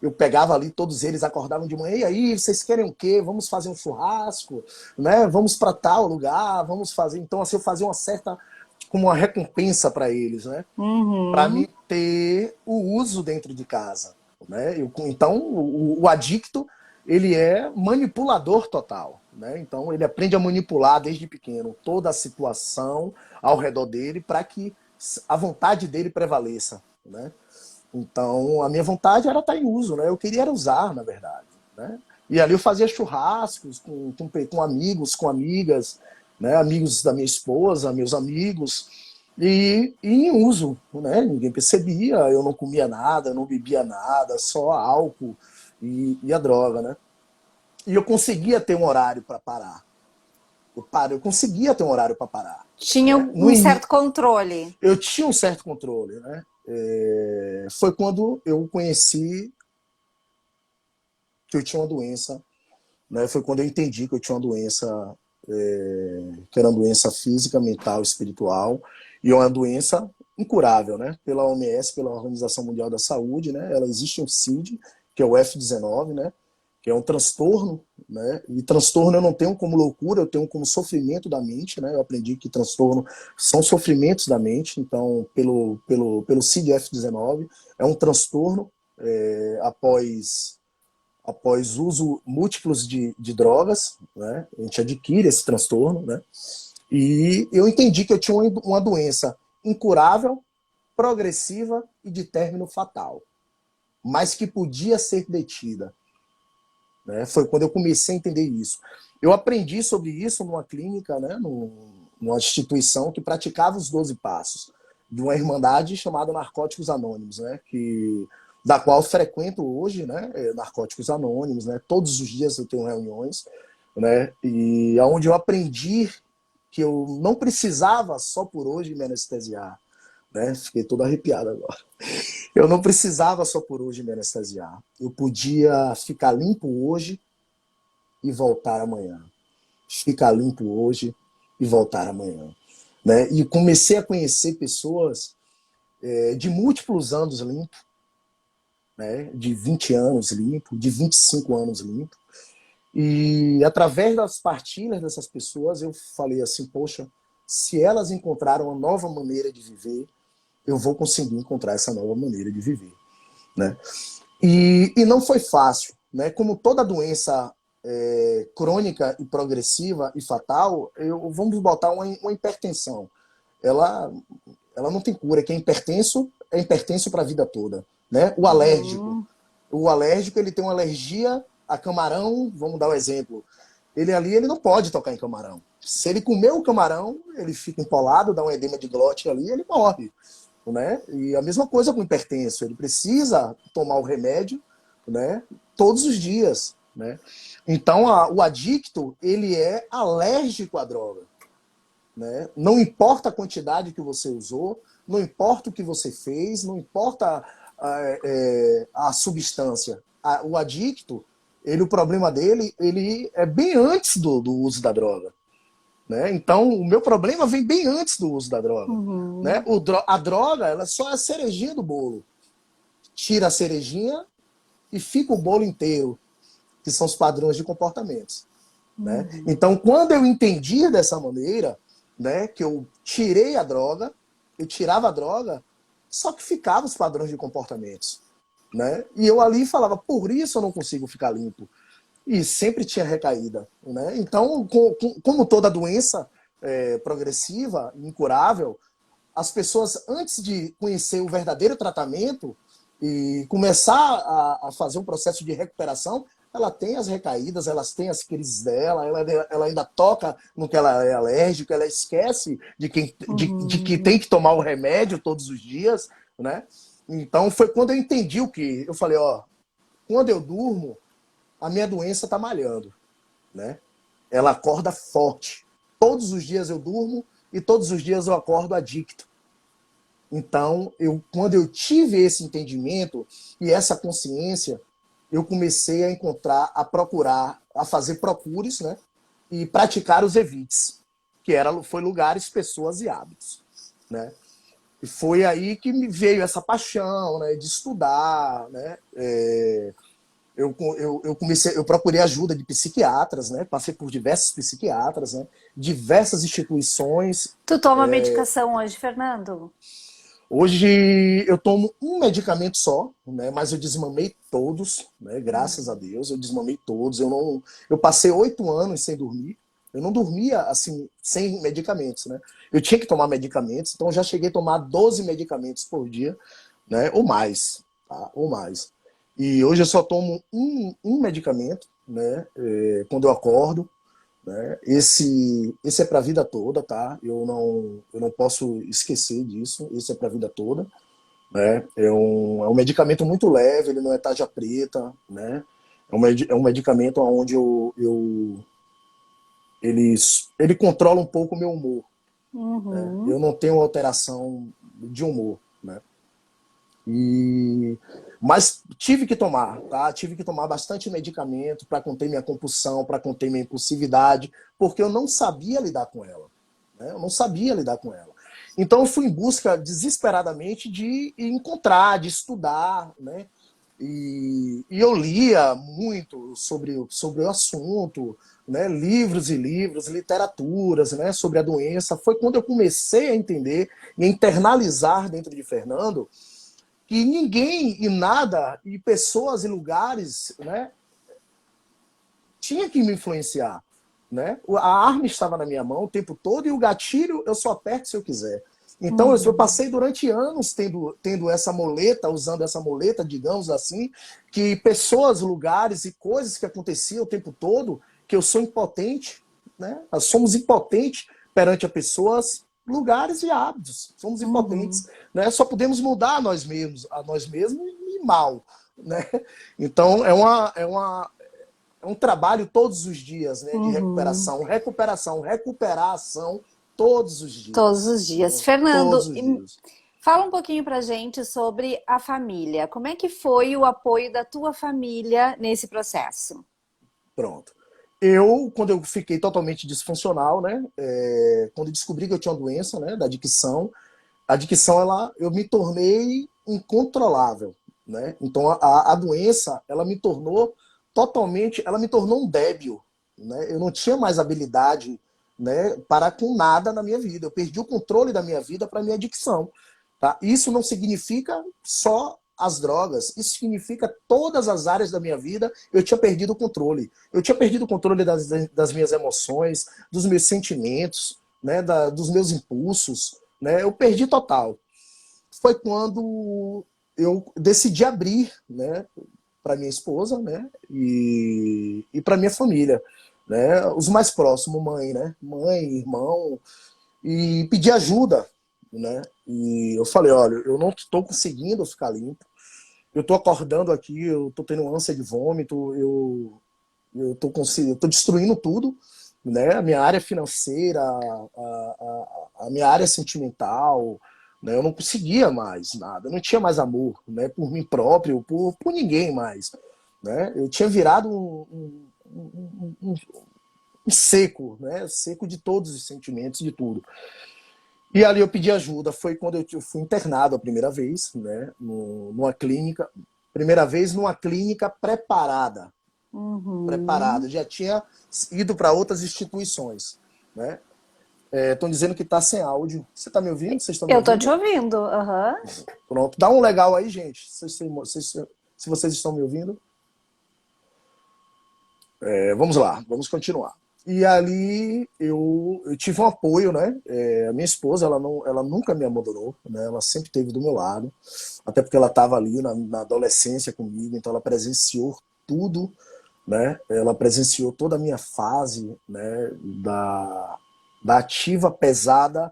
Eu pegava ali, todos eles acordavam de manhã, e aí, vocês querem o quê? Vamos fazer um churrasco, né? Vamos para tal lugar, vamos fazer... Então, assim, eu fazia uma certa, como uma recompensa para eles, né? Para Uhum. me ter o uso dentro de casa, né? Então, o adicto, ele é manipulador total, né? Então, ele aprende a manipular desde pequeno toda a situação ao redor dele para que a vontade dele prevaleça, né? Então, a minha vontade era estar em uso, né? Eu queria era usar, na verdade, né? E ali eu fazia churrascos com amigos, com amigas, né? Amigos da minha esposa, meus amigos, e em uso, né? Ninguém percebia, eu não comia nada, não bebia nada, só álcool e a droga, né? E eu conseguia ter um horário para parar. Eu conseguia ter um horário para parar, Tinha né? No um início, certo controle. eu tinha um certo controle, né? Foi quando eu conheci que eu tinha uma doença, né? Foi quando eu entendi que eu tinha uma doença, que era uma doença física, mental, espiritual, e uma doença incurável, né? Pela OMS, pela Organização Mundial da Saúde, né? Ela existe um CID, que é o F19, né? Que é um transtorno, né? E transtorno eu não tenho como loucura, eu tenho como sofrimento da mente, né? Eu aprendi que transtorno são sofrimentos da mente, então pelo CID F19 é um transtorno após uso múltiplos de drogas, né? A gente adquire esse transtorno, né? E eu entendi que eu tinha uma doença incurável, progressiva e de término fatal, mas que podia ser detida, né? Foi quando eu comecei a entender isso. Eu aprendi sobre isso numa clínica, né? Numa instituição que praticava os 12 passos, de uma irmandade chamada Narcóticos Anônimos, né? Da qual eu frequento hoje, né? Narcóticos Anônimos, né? Todos os dias eu tenho reuniões, né? E aonde eu aprendi que eu não precisava só por hoje me anestesiar, né? Fiquei todo arrepiado agora. Eu não precisava só por hoje me anestesiar. Eu podia ficar limpo hoje e voltar amanhã. Ficar limpo hoje e voltar amanhã, né? E comecei a conhecer pessoas de múltiplos anos limpo, né? De 20 anos limpo, de 25 anos limpo. E através das partilhas dessas pessoas, eu falei assim, poxa, se elas encontraram uma nova maneira de viver, eu vou conseguir encontrar essa nova maneira de viver, né? E não foi fácil, né? Como toda doença crônica e progressiva e fatal, vamos botar uma hipertensão. Ela, ela não tem cura, que é hipertenso para a vida toda, né? Uhum. O alérgico, ele tem uma alergia a camarão, vamos dar um exemplo. Ele não pode tocar em camarão. Se ele comer o camarão, ele fica empolado, dá um edema de glote ali, ele morre, né? E a mesma coisa com o hipertenso, ele precisa tomar o remédio, né? Todos os dias, né? Então, o adicto, ele é alérgico à droga, né? Não importa a quantidade que você usou, não importa o que você fez, não importa a substância. O adicto, o problema dele, ele é bem antes do uso da droga, né? Então, o meu problema vem bem antes do uso da droga, né? Uhum. A droga, ela só é a cerejinha do bolo. Tira a cerejinha e fica o bolo inteiro, que são os padrões de comportamentos, né? Uhum. Então, quando eu entendi dessa maneira, né, que eu tirei a droga, eu tirava a droga, só que ficava os padrões de comportamentos, né? E eu ali falava, por isso eu não consigo ficar limpo. E sempre tinha recaída, né? Então, como toda doença progressiva, incurável, as pessoas, antes de conhecer o verdadeiro tratamento e começar a fazer um processo de recuperação, ela tem as recaídas, elas têm as crises dela, ela ainda toca no que ela é alérgica, ela esquece de que Uhum. tem que tomar o remédio todos os dias, né? Então foi quando eu entendi o que eu falei, ó, quando eu durmo, a minha doença está malhando, né? Ela acorda forte. Todos os dias eu durmo e todos os dias eu acordo adicto, Então, quando eu tive esse entendimento e essa consciência, eu comecei a encontrar, a procurar, a fazer procures, né? E praticar os evites, que foi lugares, pessoas e hábitos, né? E foi aí que me veio essa paixão, né, de estudar, né? Eu procurei ajuda de psiquiatras, né? Passei por diversos psiquiatras, né? Diversas instituições. Tu toma medicação hoje, Fernando? Hoje eu tomo um medicamento só, né? Mas eu desmamei todos, né? Graças a Deus, eu desmamei todos. Eu passei 8 anos sem dormir. Eu não dormia assim, sem medicamentos, né? Eu tinha que tomar medicamentos, então eu já cheguei a tomar 12 medicamentos por dia, né? Ou mais, tá? Ou mais. E hoje eu só tomo um medicamento, né? Quando eu acordo, né? Esse é para a vida toda, tá? Eu não posso esquecer disso. Esse é para a vida toda, né? É um medicamento muito leve, ele não é tarja preta, né? É um medicamento onde ele controla um pouco o meu humor, né? Uhum. Eu não tenho alteração de humor, né? E mas tive que tomar, tá? Tive que tomar bastante medicamento para conter minha compulsão, para conter minha impulsividade, porque eu não sabia lidar com ela, né? Eu não sabia lidar com ela. Então eu fui em busca desesperadamente de encontrar, de estudar, né? E eu lia muito sobre o assunto, né? Livros e livros, literaturas, né? Sobre a doença. Foi quando eu comecei a entender e a internalizar dentro de Fernando que ninguém e nada, e pessoas e lugares, né, tinha que me influenciar. Né? A arma estava na minha mão o tempo todo e o gatilho eu só aperto se eu quiser. Então eu Uhum. passei durante anos tendo essa muleta, usando essa muleta, digamos assim, que pessoas, lugares e coisas que aconteciam o tempo todo, que eu sou impotente, né? Nós somos impotentes perante a pessoas, lugares e hábitos. Somos Uhum. impotentes, né? Só podemos mudar a nós mesmos e mal, né? Então é um trabalho todos os dias, né, de Uhum. recuperação, recuperação, recuperar a ação todos os Todos dias. os dias. Todos Fernando, os dias. fala um pouquinho pra gente sobre a família. Como é que foi o apoio da tua família nesse processo? Pronto. Quando eu fiquei totalmente disfuncional, né, quando eu descobri que eu tinha uma doença, né, da adicção, eu me tornei incontrolável, né? Então a doença, ela me tornou um débil, né? Eu não tinha mais habilidade, né, para com nada na minha vida. Eu perdi o controle da minha vida para minha adicção, tá? Isso não significa só as drogas, isso significa todas as áreas da minha vida eu tinha perdido o controle. Eu tinha perdido o controle das minhas emoções, dos meus sentimentos, né, dos meus impulsos, né? Eu perdi total. Foi quando eu decidi abrir, né, para minha esposa, né, e para minha família, né, os mais próximos, mãe, né, mãe, irmão, e pedir ajuda, né. E eu falei, olha, eu não estou conseguindo ficar limpo, eu estou acordando aqui, eu estou tendo ânsia de vômito, eu estou destruindo tudo, né? A minha área financeira, a minha área sentimental, né? Eu não conseguia mais nada, eu não tinha mais amor, né? Por mim próprio, por ninguém mais, né? Eu tinha virado um seco, né? Seco de todos os sentimentos, de tudo. E ali eu pedi ajuda, foi quando eu fui internado a primeira vez, né? Numa clínica, primeira vez numa clínica preparada. Uhum. Já tinha ido para outras instituições, né? Estão dizendo que está sem áudio. Você está me ouvindo? Vocês estão me Eu tô te ouvindo? ouvindo. Aham. Pronto. Dá um legal aí, gente. Se vocês estão me ouvindo. Vamos lá, vamos continuar. E ali eu tive um apoio, né? A minha esposa, ela nunca me abandonou, né? Ela sempre esteve do meu lado, até porque ela estava ali na adolescência comigo, então ela presenciou tudo, né? Ela presenciou toda a minha fase, né? Da ativa pesada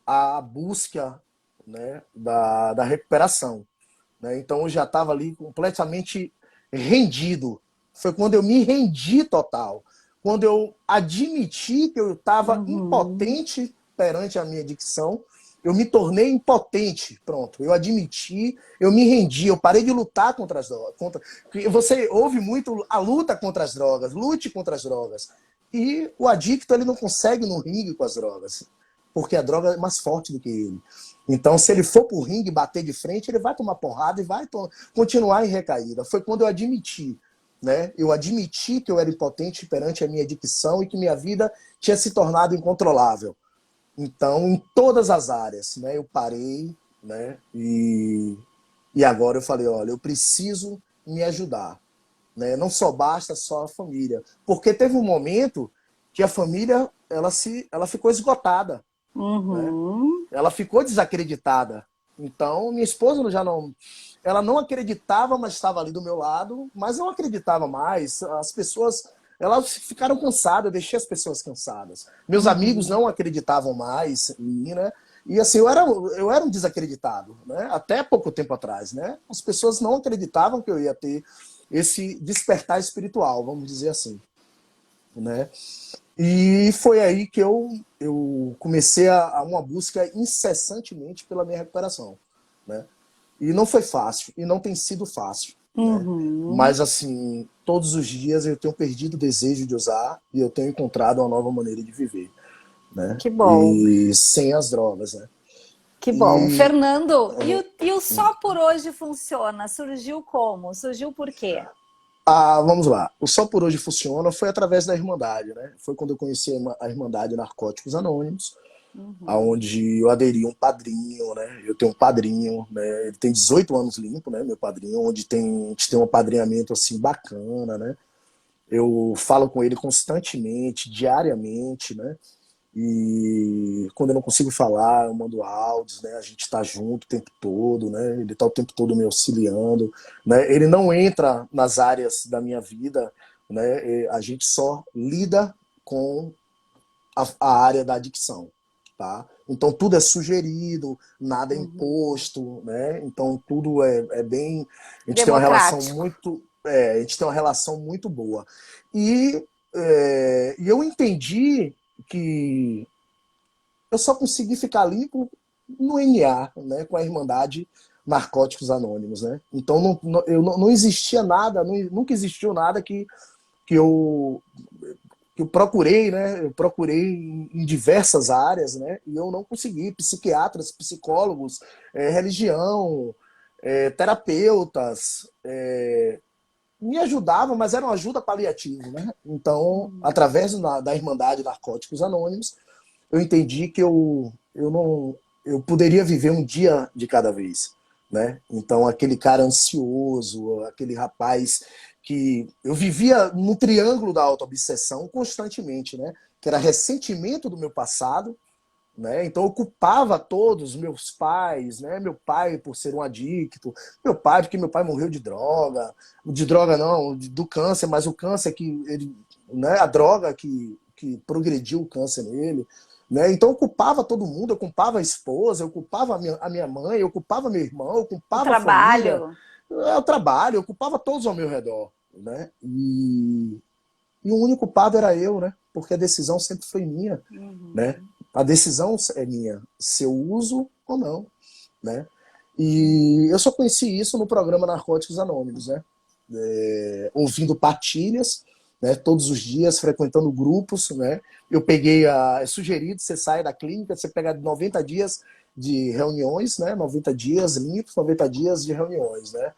à busca, né? Da recuperação, né? Então eu já estava ali completamente rendido. Foi quando eu me rendi total. Quando eu admiti que eu estava Uhum. impotente perante a minha adicção, eu me tornei impotente, pronto, eu admiti, eu me rendi, eu parei de lutar contra as drogas. Você ouve muito a luta contra as drogas, lute contra as drogas. E o adicto, ele não consegue no ringue com as drogas, porque a droga é mais forte do que ele. Então, se ele for pro ringue bater de frente, ele vai tomar porrada e vai continuar em recaída. Foi quando eu admiti, né? Eu admiti que eu era impotente perante a minha adicção e que minha vida tinha se tornado incontrolável. Então, em todas as áreas, né, eu parei, né, e agora eu falei, olha, eu preciso me ajudar, né? Não só basta só a família, porque teve um momento que a família ela ficou esgotada, né? Uhum. Ela ficou desacreditada. Então, minha esposa já não, ela não acreditava, mas estava ali do meu lado, mas não acreditava mais. As pessoas, elas ficaram cansadas, eu deixei as pessoas cansadas. Meus amigos Uhum. não acreditavam mais em mim, né? E assim, eu era um desacreditado, né? Até pouco tempo atrás, né? As pessoas não acreditavam que eu ia ter esse despertar espiritual, vamos dizer assim, né? E foi aí que eu comecei a uma busca incessantemente pela minha recuperação, né? E não foi fácil, e não tem sido fácil, né? Uhum. Mas, assim, todos os dias eu tenho perdido o desejo de usar e eu tenho encontrado uma nova maneira de viver, né? Que bom, E sem as drogas, né? que bom. E Fernando, e o Só por Hoje funciona? Surgiu como? Surgiu por quê? vamos lá. O Só por Hoje Funciona foi através da Irmandade, né? Foi quando eu conheci a Irmandade Narcóticos Anônimos, Uhum. aonde eu aderi a um padrinho, né? Eu tenho um padrinho, né? Ele tem 18 anos limpo, né? Meu padrinho, onde a gente tem um apadrinhamento assim bacana, né? Eu falo com ele constantemente, diariamente, né? E quando eu não consigo falar, eu mando áudios, né? A gente está junto o tempo todo, né? Ele está o tempo todo me auxiliando, né? Ele não entra nas áreas da minha vida, né? A gente só lida com a área da adicção, tá? Então tudo é sugerido, nada é Uhum. imposto, né? Então tudo é bem, a gente tem uma relação Democrático. muito, a gente tem uma relação muito boa. E eu entendi que eu só consegui ficar limpo no NA, né? Com a Irmandade Narcóticos Anônimos, né? Então não existia nada, nunca existiu nada que eu que eu procurei, né? Eu procurei em diversas áreas, né? E eu não consegui. Psiquiatras, psicólogos, religião, terapeutas, me ajudavam, mas era uma ajuda paliativa, né? Então, Uhum. através da Irmandade Narcóticos Anônimos, eu entendi que eu não eu poderia viver um dia de cada vez, né? Então aquele cara ansioso, aquele rapaz que eu vivia no triângulo da autoobsessão constantemente, né? Que era ressentimento do meu passado, né? Então eu culpava todos, meus pais, né? Meu pai por ser um adicto, meu pai porque meu pai morreu de droga não, do câncer, mas o câncer que ele, né? A droga que progrediu o câncer nele, né? Então eu culpava todo mundo, eu culpava a esposa, eu culpava a minha mãe, eu culpava meu irmão, eu O culpava a família, trabalho. o trabalho, eu culpava todos ao meu redor, né? E o único culpado era eu, né? Porque a decisão sempre foi minha, né? Uhum. A decisão é minha, se eu uso ou não, né? E eu só conheci isso no programa Narcóticos Anônimos, né? Ouvindo partilhas, né? Todos os dias, frequentando grupos, né? Eu peguei é sugerido, você sai da clínica, você pega 90 dias de reuniões, né? 90 dias limpos, 90 dias de reuniões, né?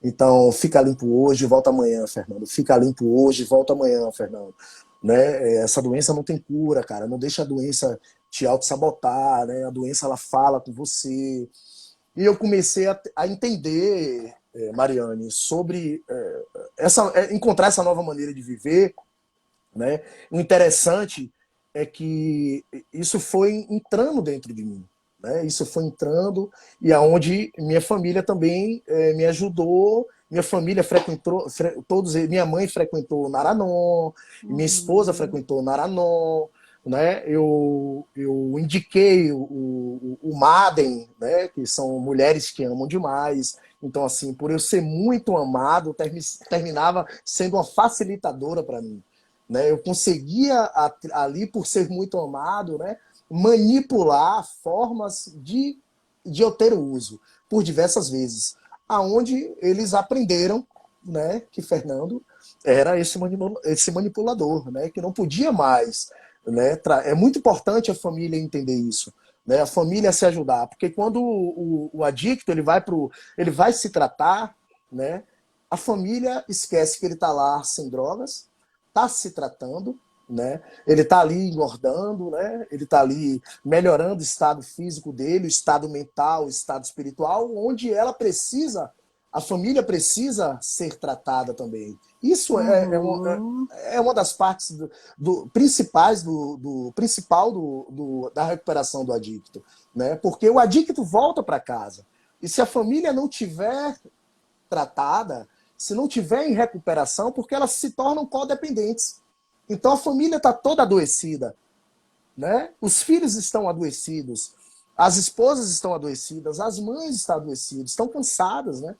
Então, fica limpo hoje, volta amanhã, Fernando. Fica limpo hoje, volta amanhã, Fernando. Né? Essa doença não tem cura, cara. Não deixa a doença te auto-sabotar, né? A doença, ela fala com você. E eu comecei a entender, Mariane, sobre encontrar essa nova maneira de viver, né? O interessante é que isso foi entrando dentro de mim, né? Isso foi entrando e aonde minha família também me ajudou. Minha família frequentou, minha mãe frequentou Naranon, minha esposa Uhum. frequentou Naranon, né? Eu indiquei o Madem, né? Que são mulheres que amam demais. Então, assim, por eu ser muito amado, terminava sendo uma facilitadora para mim, né? Eu conseguia ali por ser muito amado, né? manipular formas de eu ter o uso por diversas vezes, aonde eles aprenderam, né, que Fernando era esse manipulador, né, que não podia mais, né, é muito importante a família entender isso, né, a família se ajudar, porque quando o adicto ele vai se tratar, né, a família esquece que ele está lá sem drogas, está se tratando, né? Ele está ali engordando, né? Ele está ali melhorando o estado físico dele, o estado mental, o estado espiritual, onde a família precisa ser tratada também. Isso Uhum. é uma das partes principais principal da recuperação do adicto, né? Porque o adicto volta para casa. E se a família não tiver tratada, se não tiver em recuperação, porque elas se tornam codependentes. Então a família está toda adoecida, né? Os filhos estão adoecidos, as esposas estão adoecidas, as mães estão adoecidas, estão cansadas, né?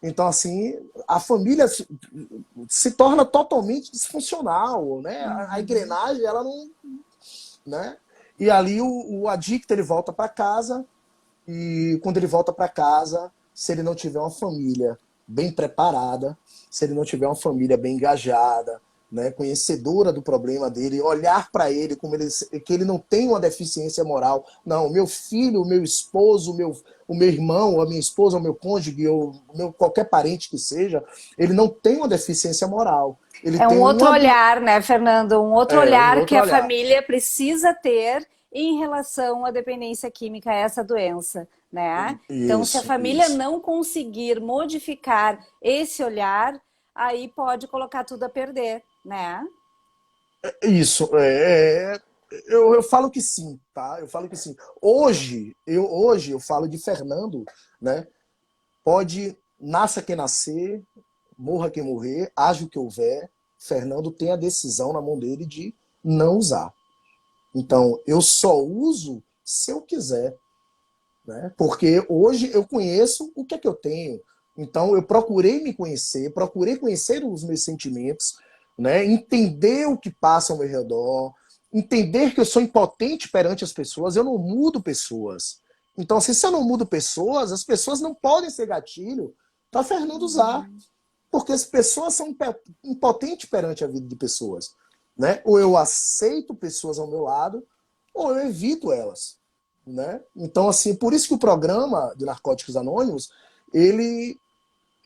Então, assim, a família se torna totalmente disfuncional, né? A Uhum. engrenagem, ela não, né? E ali o adicto, ele volta para casa, e quando ele volta para casa, se ele não tiver uma família bem preparada, se ele não tiver uma família bem engajada, né, conhecedora do problema dele, olhar para ele como que ele não tem uma deficiência moral. Não, meu filho, o meu esposo, o meu irmão, a minha esposa, o meu cônjuge, qualquer parente que seja, ele não tem uma deficiência moral. Ele É um tem outro olhar, né, Fernando? Um outro um olhar que outro a olhar. família precisa ter em relação à dependência química, a essa doença, né? Então, se a Isso, família isso. não conseguir modificar esse olhar, aí pode colocar tudo a perder, né? Isso, eu falo que sim, tá? Eu falo que sim. Hoje eu falo de Fernando, né? Pode, nasça quem nascer, morra quem morrer, haja o que houver, Fernando tem a decisão na mão dele de não usar. Então, eu só uso se eu quiser, né? Porque hoje eu conheço o que é que eu tenho. Então eu procurei me conhecer, procurei conhecer os meus sentimentos, né? Entender o que passa ao meu redor, entender que eu sou impotente perante as pessoas, eu não mudo pessoas. Então, assim, se eu não mudo pessoas, as pessoas não podem ser gatilho para Fernando usar, Uhum. porque as pessoas são impotentes perante a vida de pessoas, né? Ou eu aceito pessoas ao meu lado, ou eu evito elas, né? Então, assim, por isso que o programa de Narcóticos Anônimos, ele,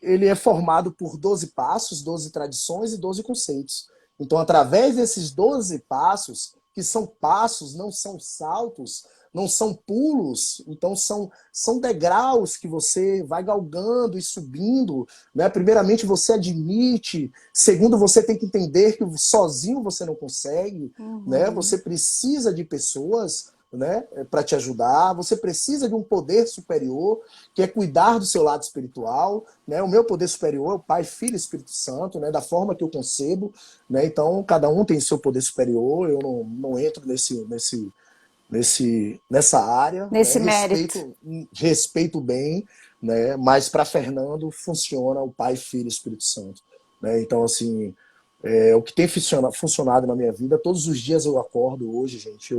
ele é formado por 12 passos, 12 tradições e 12 conceitos. Então, através desses 12 passos, que são passos, não são saltos, não são pulos, então são degraus que você vai galgando e subindo, né? Primeiramente você admite, segundo você tem que entender que sozinho você não consegue, né? Você Uhum. precisa de pessoas, né, para te ajudar, você precisa de um poder superior, que é cuidar do seu lado espiritual, né? O meu poder superior é o Pai, Filho e Espírito Santo, né? Da forma que eu concebo, né? Então cada um tem seu poder superior, eu não entro nessa área, né? Nesse mérito. Respeito bem, né? Mas para Fernando funciona o Pai, Filho e Espírito Santo, né? Então, assim, o que tem funcionado na minha vida, todos os dias eu acordo hoje, gente,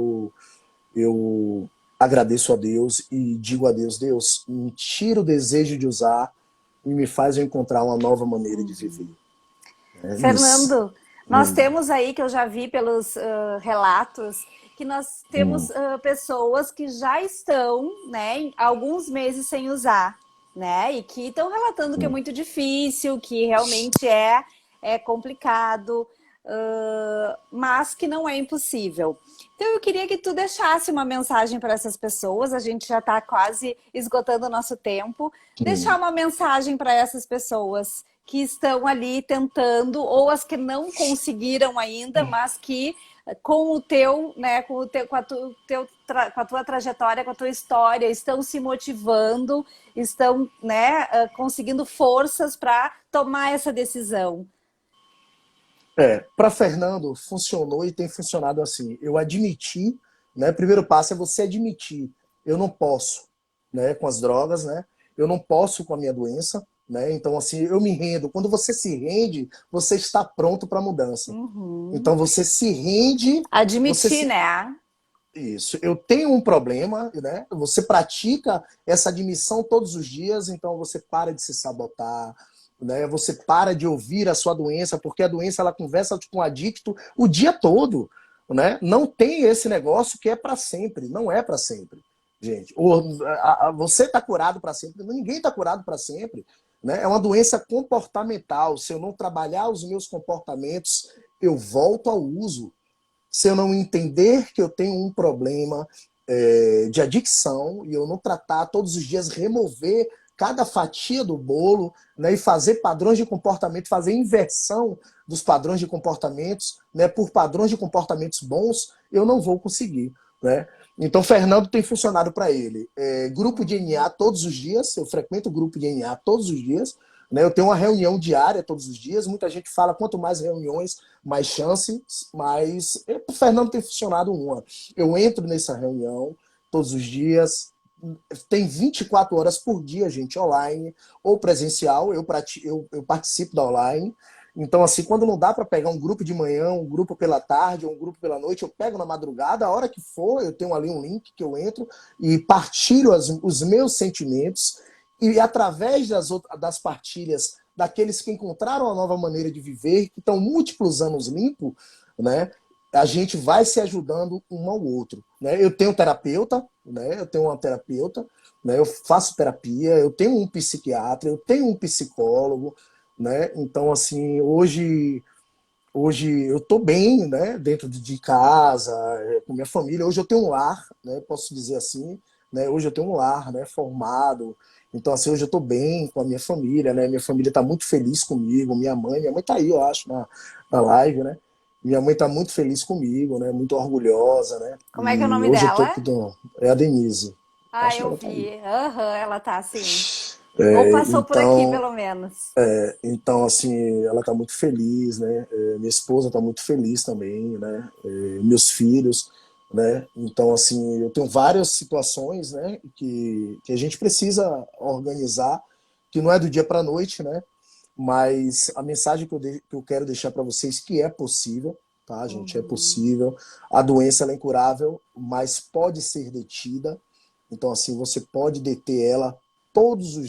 eu agradeço a Deus e digo a Deus, Deus, me tira o desejo de usar e me faz eu encontrar uma nova maneira de viver. É isso. Fernando, nós temos aí, que eu já vi pelos relatos, que nós temos Hum, pessoas que já estão, né, alguns meses sem usar, né, e que estão relatando que é hum. muito difícil, que realmente é complicado, mas que não é impossível. Então eu queria que tu deixasse uma mensagem para essas pessoas, a gente já está quase esgotando o nosso tempo, deixar Hum. uma mensagem para essas pessoas que estão ali tentando, ou as que não conseguiram ainda, mas que com o teu, né, com a tua trajetória, com a tua história, estão se motivando, estão, né, conseguindo forças para tomar essa decisão. Para Fernando funcionou e tem funcionado assim. Eu admiti, né? Primeiro passo é você admitir, eu não posso, né? Com as drogas, né? Eu não posso com a minha doença, né? Então assim, eu me rendo. Quando você se rende, você está pronto para a mudança. Uhum. Então você se rende, você Admitir, se né? Isso. Eu tenho um problema, né? Você pratica essa admissão todos os dias, então você para de se sabotar, né? Você para de ouvir a sua doença, porque a doença ela conversa com o adicto o dia todo, né? Não tem esse negócio que é para sempre, não é para sempre, gente. Você está curado para sempre, ninguém está curado para sempre, né? É uma doença comportamental. Se eu não trabalhar os meus comportamentos, eu volto ao uso. Se eu não entender que eu tenho um problema de adicção e eu não tratar todos os dias, remover cada fatia do bolo, né, e fazer padrões de comportamento, fazer inversão dos padrões de comportamentos, né, por padrões de comportamentos bons, eu não vou conseguir. Né? Então, Fernando tem funcionado para ele. Grupo de NA todos os dias, eu frequento o grupo de NA todos os dias, né? Eu tenho uma reunião diária todos os dias. Muita gente fala quanto mais reuniões, mais chances, mas o Fernando tem funcionado uma. Eu entro nessa reunião todos os dias, tem 24 horas por dia, gente, online ou presencial. Eu participo da online. Então, assim, quando não dá para pegar um grupo de manhã, um grupo pela tarde, ou um grupo pela noite, eu pego na madrugada, a hora que for, eu tenho ali um link que eu entro e partilho os meus sentimentos. E através das partilhas daqueles que encontraram a nova maneira de viver, que estão múltiplos anos limpo, né, a gente vai se ajudando um ao outro. Né? Eu tenho terapeuta, né, eu tenho uma terapeuta, né, eu faço terapia, eu tenho um psiquiatra, eu tenho um psicólogo, né? Então, assim, hoje eu estou bem, né, dentro de casa, com minha família. Hoje eu tenho um lar, né, posso dizer assim, né, hoje eu tenho um lar, né, formado. Então, assim, hoje eu estou bem com a minha família, né, minha família está muito feliz comigo, minha mãe está aí, eu acho, na live, né, minha mãe está muito feliz comigo, né, muito orgulhosa, né, Como é que é o e nome hoje eu dela? estou, é a Denise, Ah, acho que eu ela está aí. vi. Aham, ela tá assim. Ou passou por aqui, Então, pelo menos. Então, assim, ela está muito feliz, né? Minha esposa está muito feliz também, né? Meus filhos, né? Então, assim, eu tenho várias situações, né? Que a gente precisa organizar, que não é do dia para a noite, né? Mas a mensagem que eu quero deixar para vocês que é possível, tá, gente? É Uhum. possível. A doença ela é incurável, mas pode ser detida. Então, assim, você pode deter ela todos os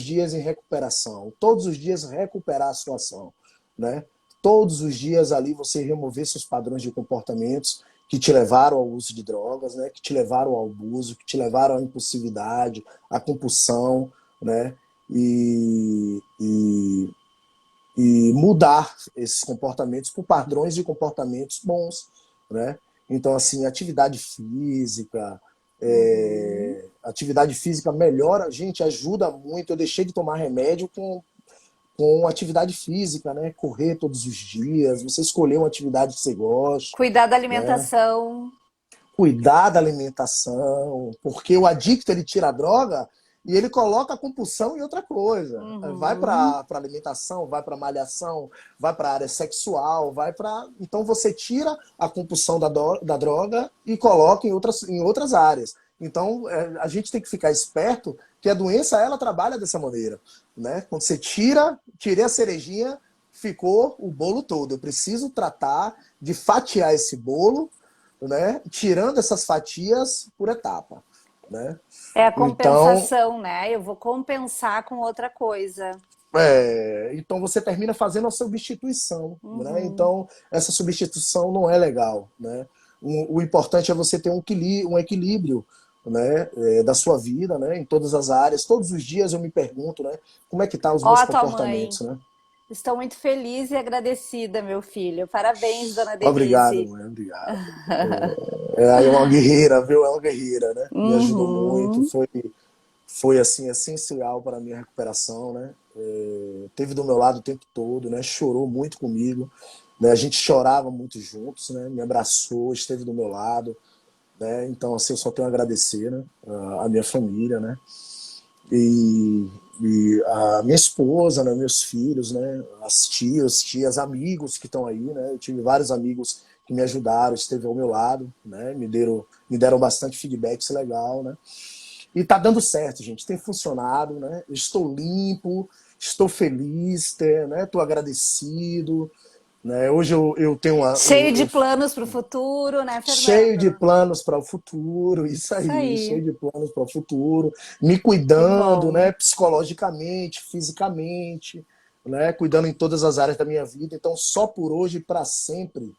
dias em recuperação, todos os dias recuperar a situação, né? Todos os dias ali você remover seus padrões de comportamentos que te levaram ao uso de drogas, né? Que te levaram ao abuso, que te levaram à impulsividade, à compulsão, né? E, e, e mudar esses comportamentos por padrões de comportamentos bons, né? Então, assim, Uhum. atividade física melhora, gente, ajuda muito. Eu deixei de tomar remédio com atividade física, né? Correr todos os dias, você escolher uma atividade que você gosta, Cuidar da né? alimentação. Cuidar da alimentação, porque o adicto ele tira a droga e ele coloca a compulsão em outra coisa. Vai Uhum. para alimentação, vai para malhação, vai para a área sexual, vai para. Então você tira a compulsão da droga e coloca em outras áreas. Então a gente tem que ficar esperto que a doença ela trabalha dessa maneira, né? Quando você tirei a cerejinha, ficou o bolo todo. Eu preciso tratar de fatiar esse bolo, né, tirando essas fatias por etapa, né? É a Então, compensação, né? Eu vou compensar com outra coisa. então você termina fazendo a substituição, né? Uhum. Então essa substituição não é legal, né? O importante é você ter um equilíbrio, né, da sua vida, né, em todas as áreas. Todos os dias eu me pergunto, né, como é que tá os Ó, meus a tua mãe. comportamentos, né? Estou muito feliz e agradecida, meu filho. Parabéns, dona Obrigado, Denise. mãe, obrigado. É uma guerreira, viu? É uma guerreira, né? Me ajudou muito, Uhum. foi assim essencial para a minha recuperação, né? Teve do meu lado o tempo todo, né? Chorou muito comigo, né? A gente chorava muito juntos, né? Me abraçou, esteve do meu lado, né? Então assim eu só tenho a agradecer, né? A minha família, né? E, e a minha esposa, né? Meus filhos, né? As tias, amigos que estão aí, né? Eu tive vários amigos que me ajudaram, esteve ao meu lado, né? Me deram bastante feedbacks legal, né? E tá dando certo, gente. Tem funcionado, né? Eu estou limpo, estou feliz, né? Estou agradecido. né? Hoje eu tenho Cheio de planos para o futuro, né, cheio de Fernando? planos para o futuro, Isso cheio aí, de planos para o futuro, me que cuidando, bom. né, psicologicamente, fisicamente, né, cuidando em todas as áreas da minha vida. Então, só por hoje e para sempre,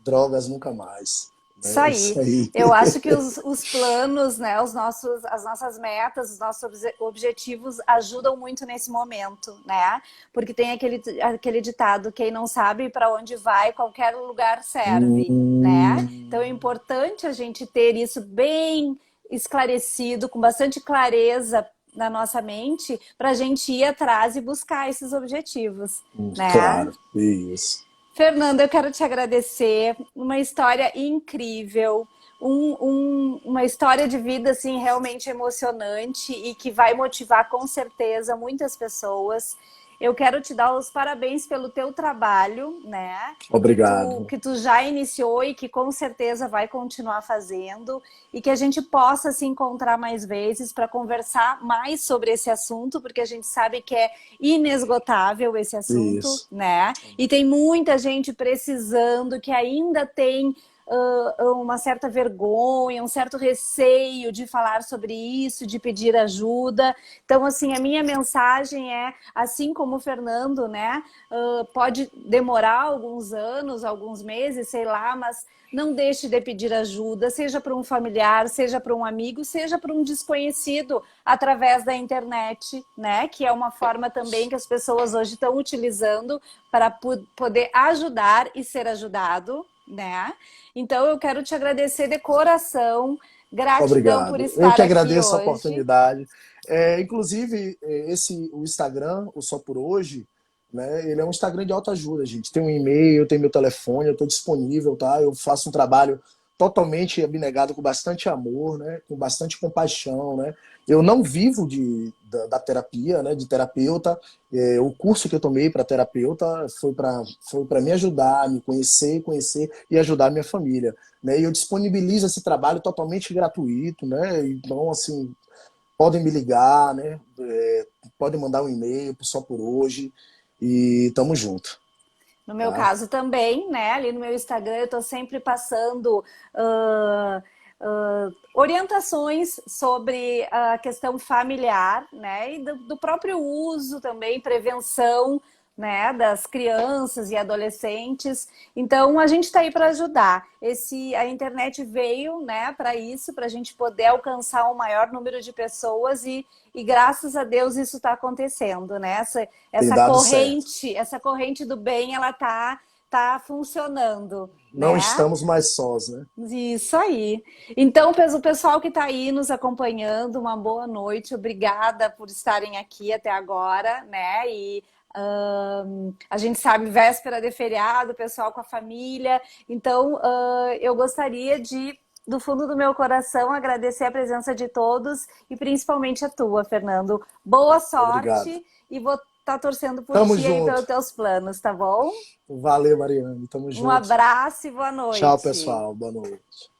drogas nunca mais. Isso Né? Isso aí. aí. Eu acho que os planos, né, as nossas metas, os nossos objetivos ajudam muito nesse momento, né? Porque tem aquele ditado, quem não sabe para onde vai, qualquer lugar serve, né? Então é Hum, importante a gente ter isso bem esclarecido, com bastante clareza na nossa mente, para a gente ir atrás e buscar esses objetivos, né? claro, isso. Fernanda, eu quero te agradecer. Uma história incrível, uma história de vida assim realmente emocionante e que vai motivar com certeza muitas pessoas. Eu quero te dar os parabéns pelo teu trabalho, né? Obrigado. Que tu já iniciou e que com certeza vai continuar fazendo e que a gente possa se encontrar mais vezes para conversar mais sobre esse assunto, porque a gente sabe que é inesgotável esse assunto, Isso. né? E tem muita gente precisando que ainda tem uma certa vergonha, um certo receio de falar sobre isso, de pedir ajuda. Então, assim, a minha mensagem é, assim como o Fernando, né? Pode demorar alguns anos, alguns meses, sei lá, mas não deixe de pedir ajuda, seja para um familiar, seja para um amigo, seja para um desconhecido, através da internet, né? Que é uma forma também que as pessoas hoje estão utilizando para poder ajudar e ser ajudado, né? Então eu quero te agradecer de coração, gratidão por Obrigado. Eu estar que aqui agradeço a hoje. oportunidade. Inclusive, o Instagram, o Só Por Hoje, né? Ele é um Instagram de autoajuda, gente. Tem um e-mail, tem meu telefone, eu estou disponível, tá? Eu faço um trabalho totalmente abnegado, com bastante amor, né? Com bastante compaixão, né? Eu não vivo da terapia, né? De terapeuta. O curso que eu tomei para terapeuta foi para me ajudar, me conhecer e ajudar a minha família, né? E eu disponibilizo esse trabalho totalmente gratuito, né? Então, assim, podem me ligar, né? Podem mandar um e-mail pro Só Por Hoje e tamo junto, No meu tá? caso também, né? Ali no meu Instagram eu estou sempre passando uh, orientações sobre a questão familiar, né? E do próprio uso também, prevenção, né? Das crianças e adolescentes. Então a gente está aí para ajudar. A internet veio, né? Para isso, para a gente poder alcançar um maior número de pessoas e graças a Deus isso está acontecendo, né? Tem dado certo. Essa corrente do bem, ela tá funcionando, Não né? estamos mais sós, né? Isso aí. Então, o pessoal que está aí nos acompanhando, uma boa noite. Obrigada por estarem aqui até agora, né? E a gente sabe, véspera de feriado, pessoal com a família. Então, eu gostaria de, do fundo do meu coração, agradecer a presença de todos e principalmente a tua, Fernando. Boa Obrigado. sorte e vou estar torcendo por Tamo ti aí junto. pelos teus planos, tá bom? Valeu, Mariane. Tamo Um junto. abraço e boa Tchau, noite. pessoal. Boa noite.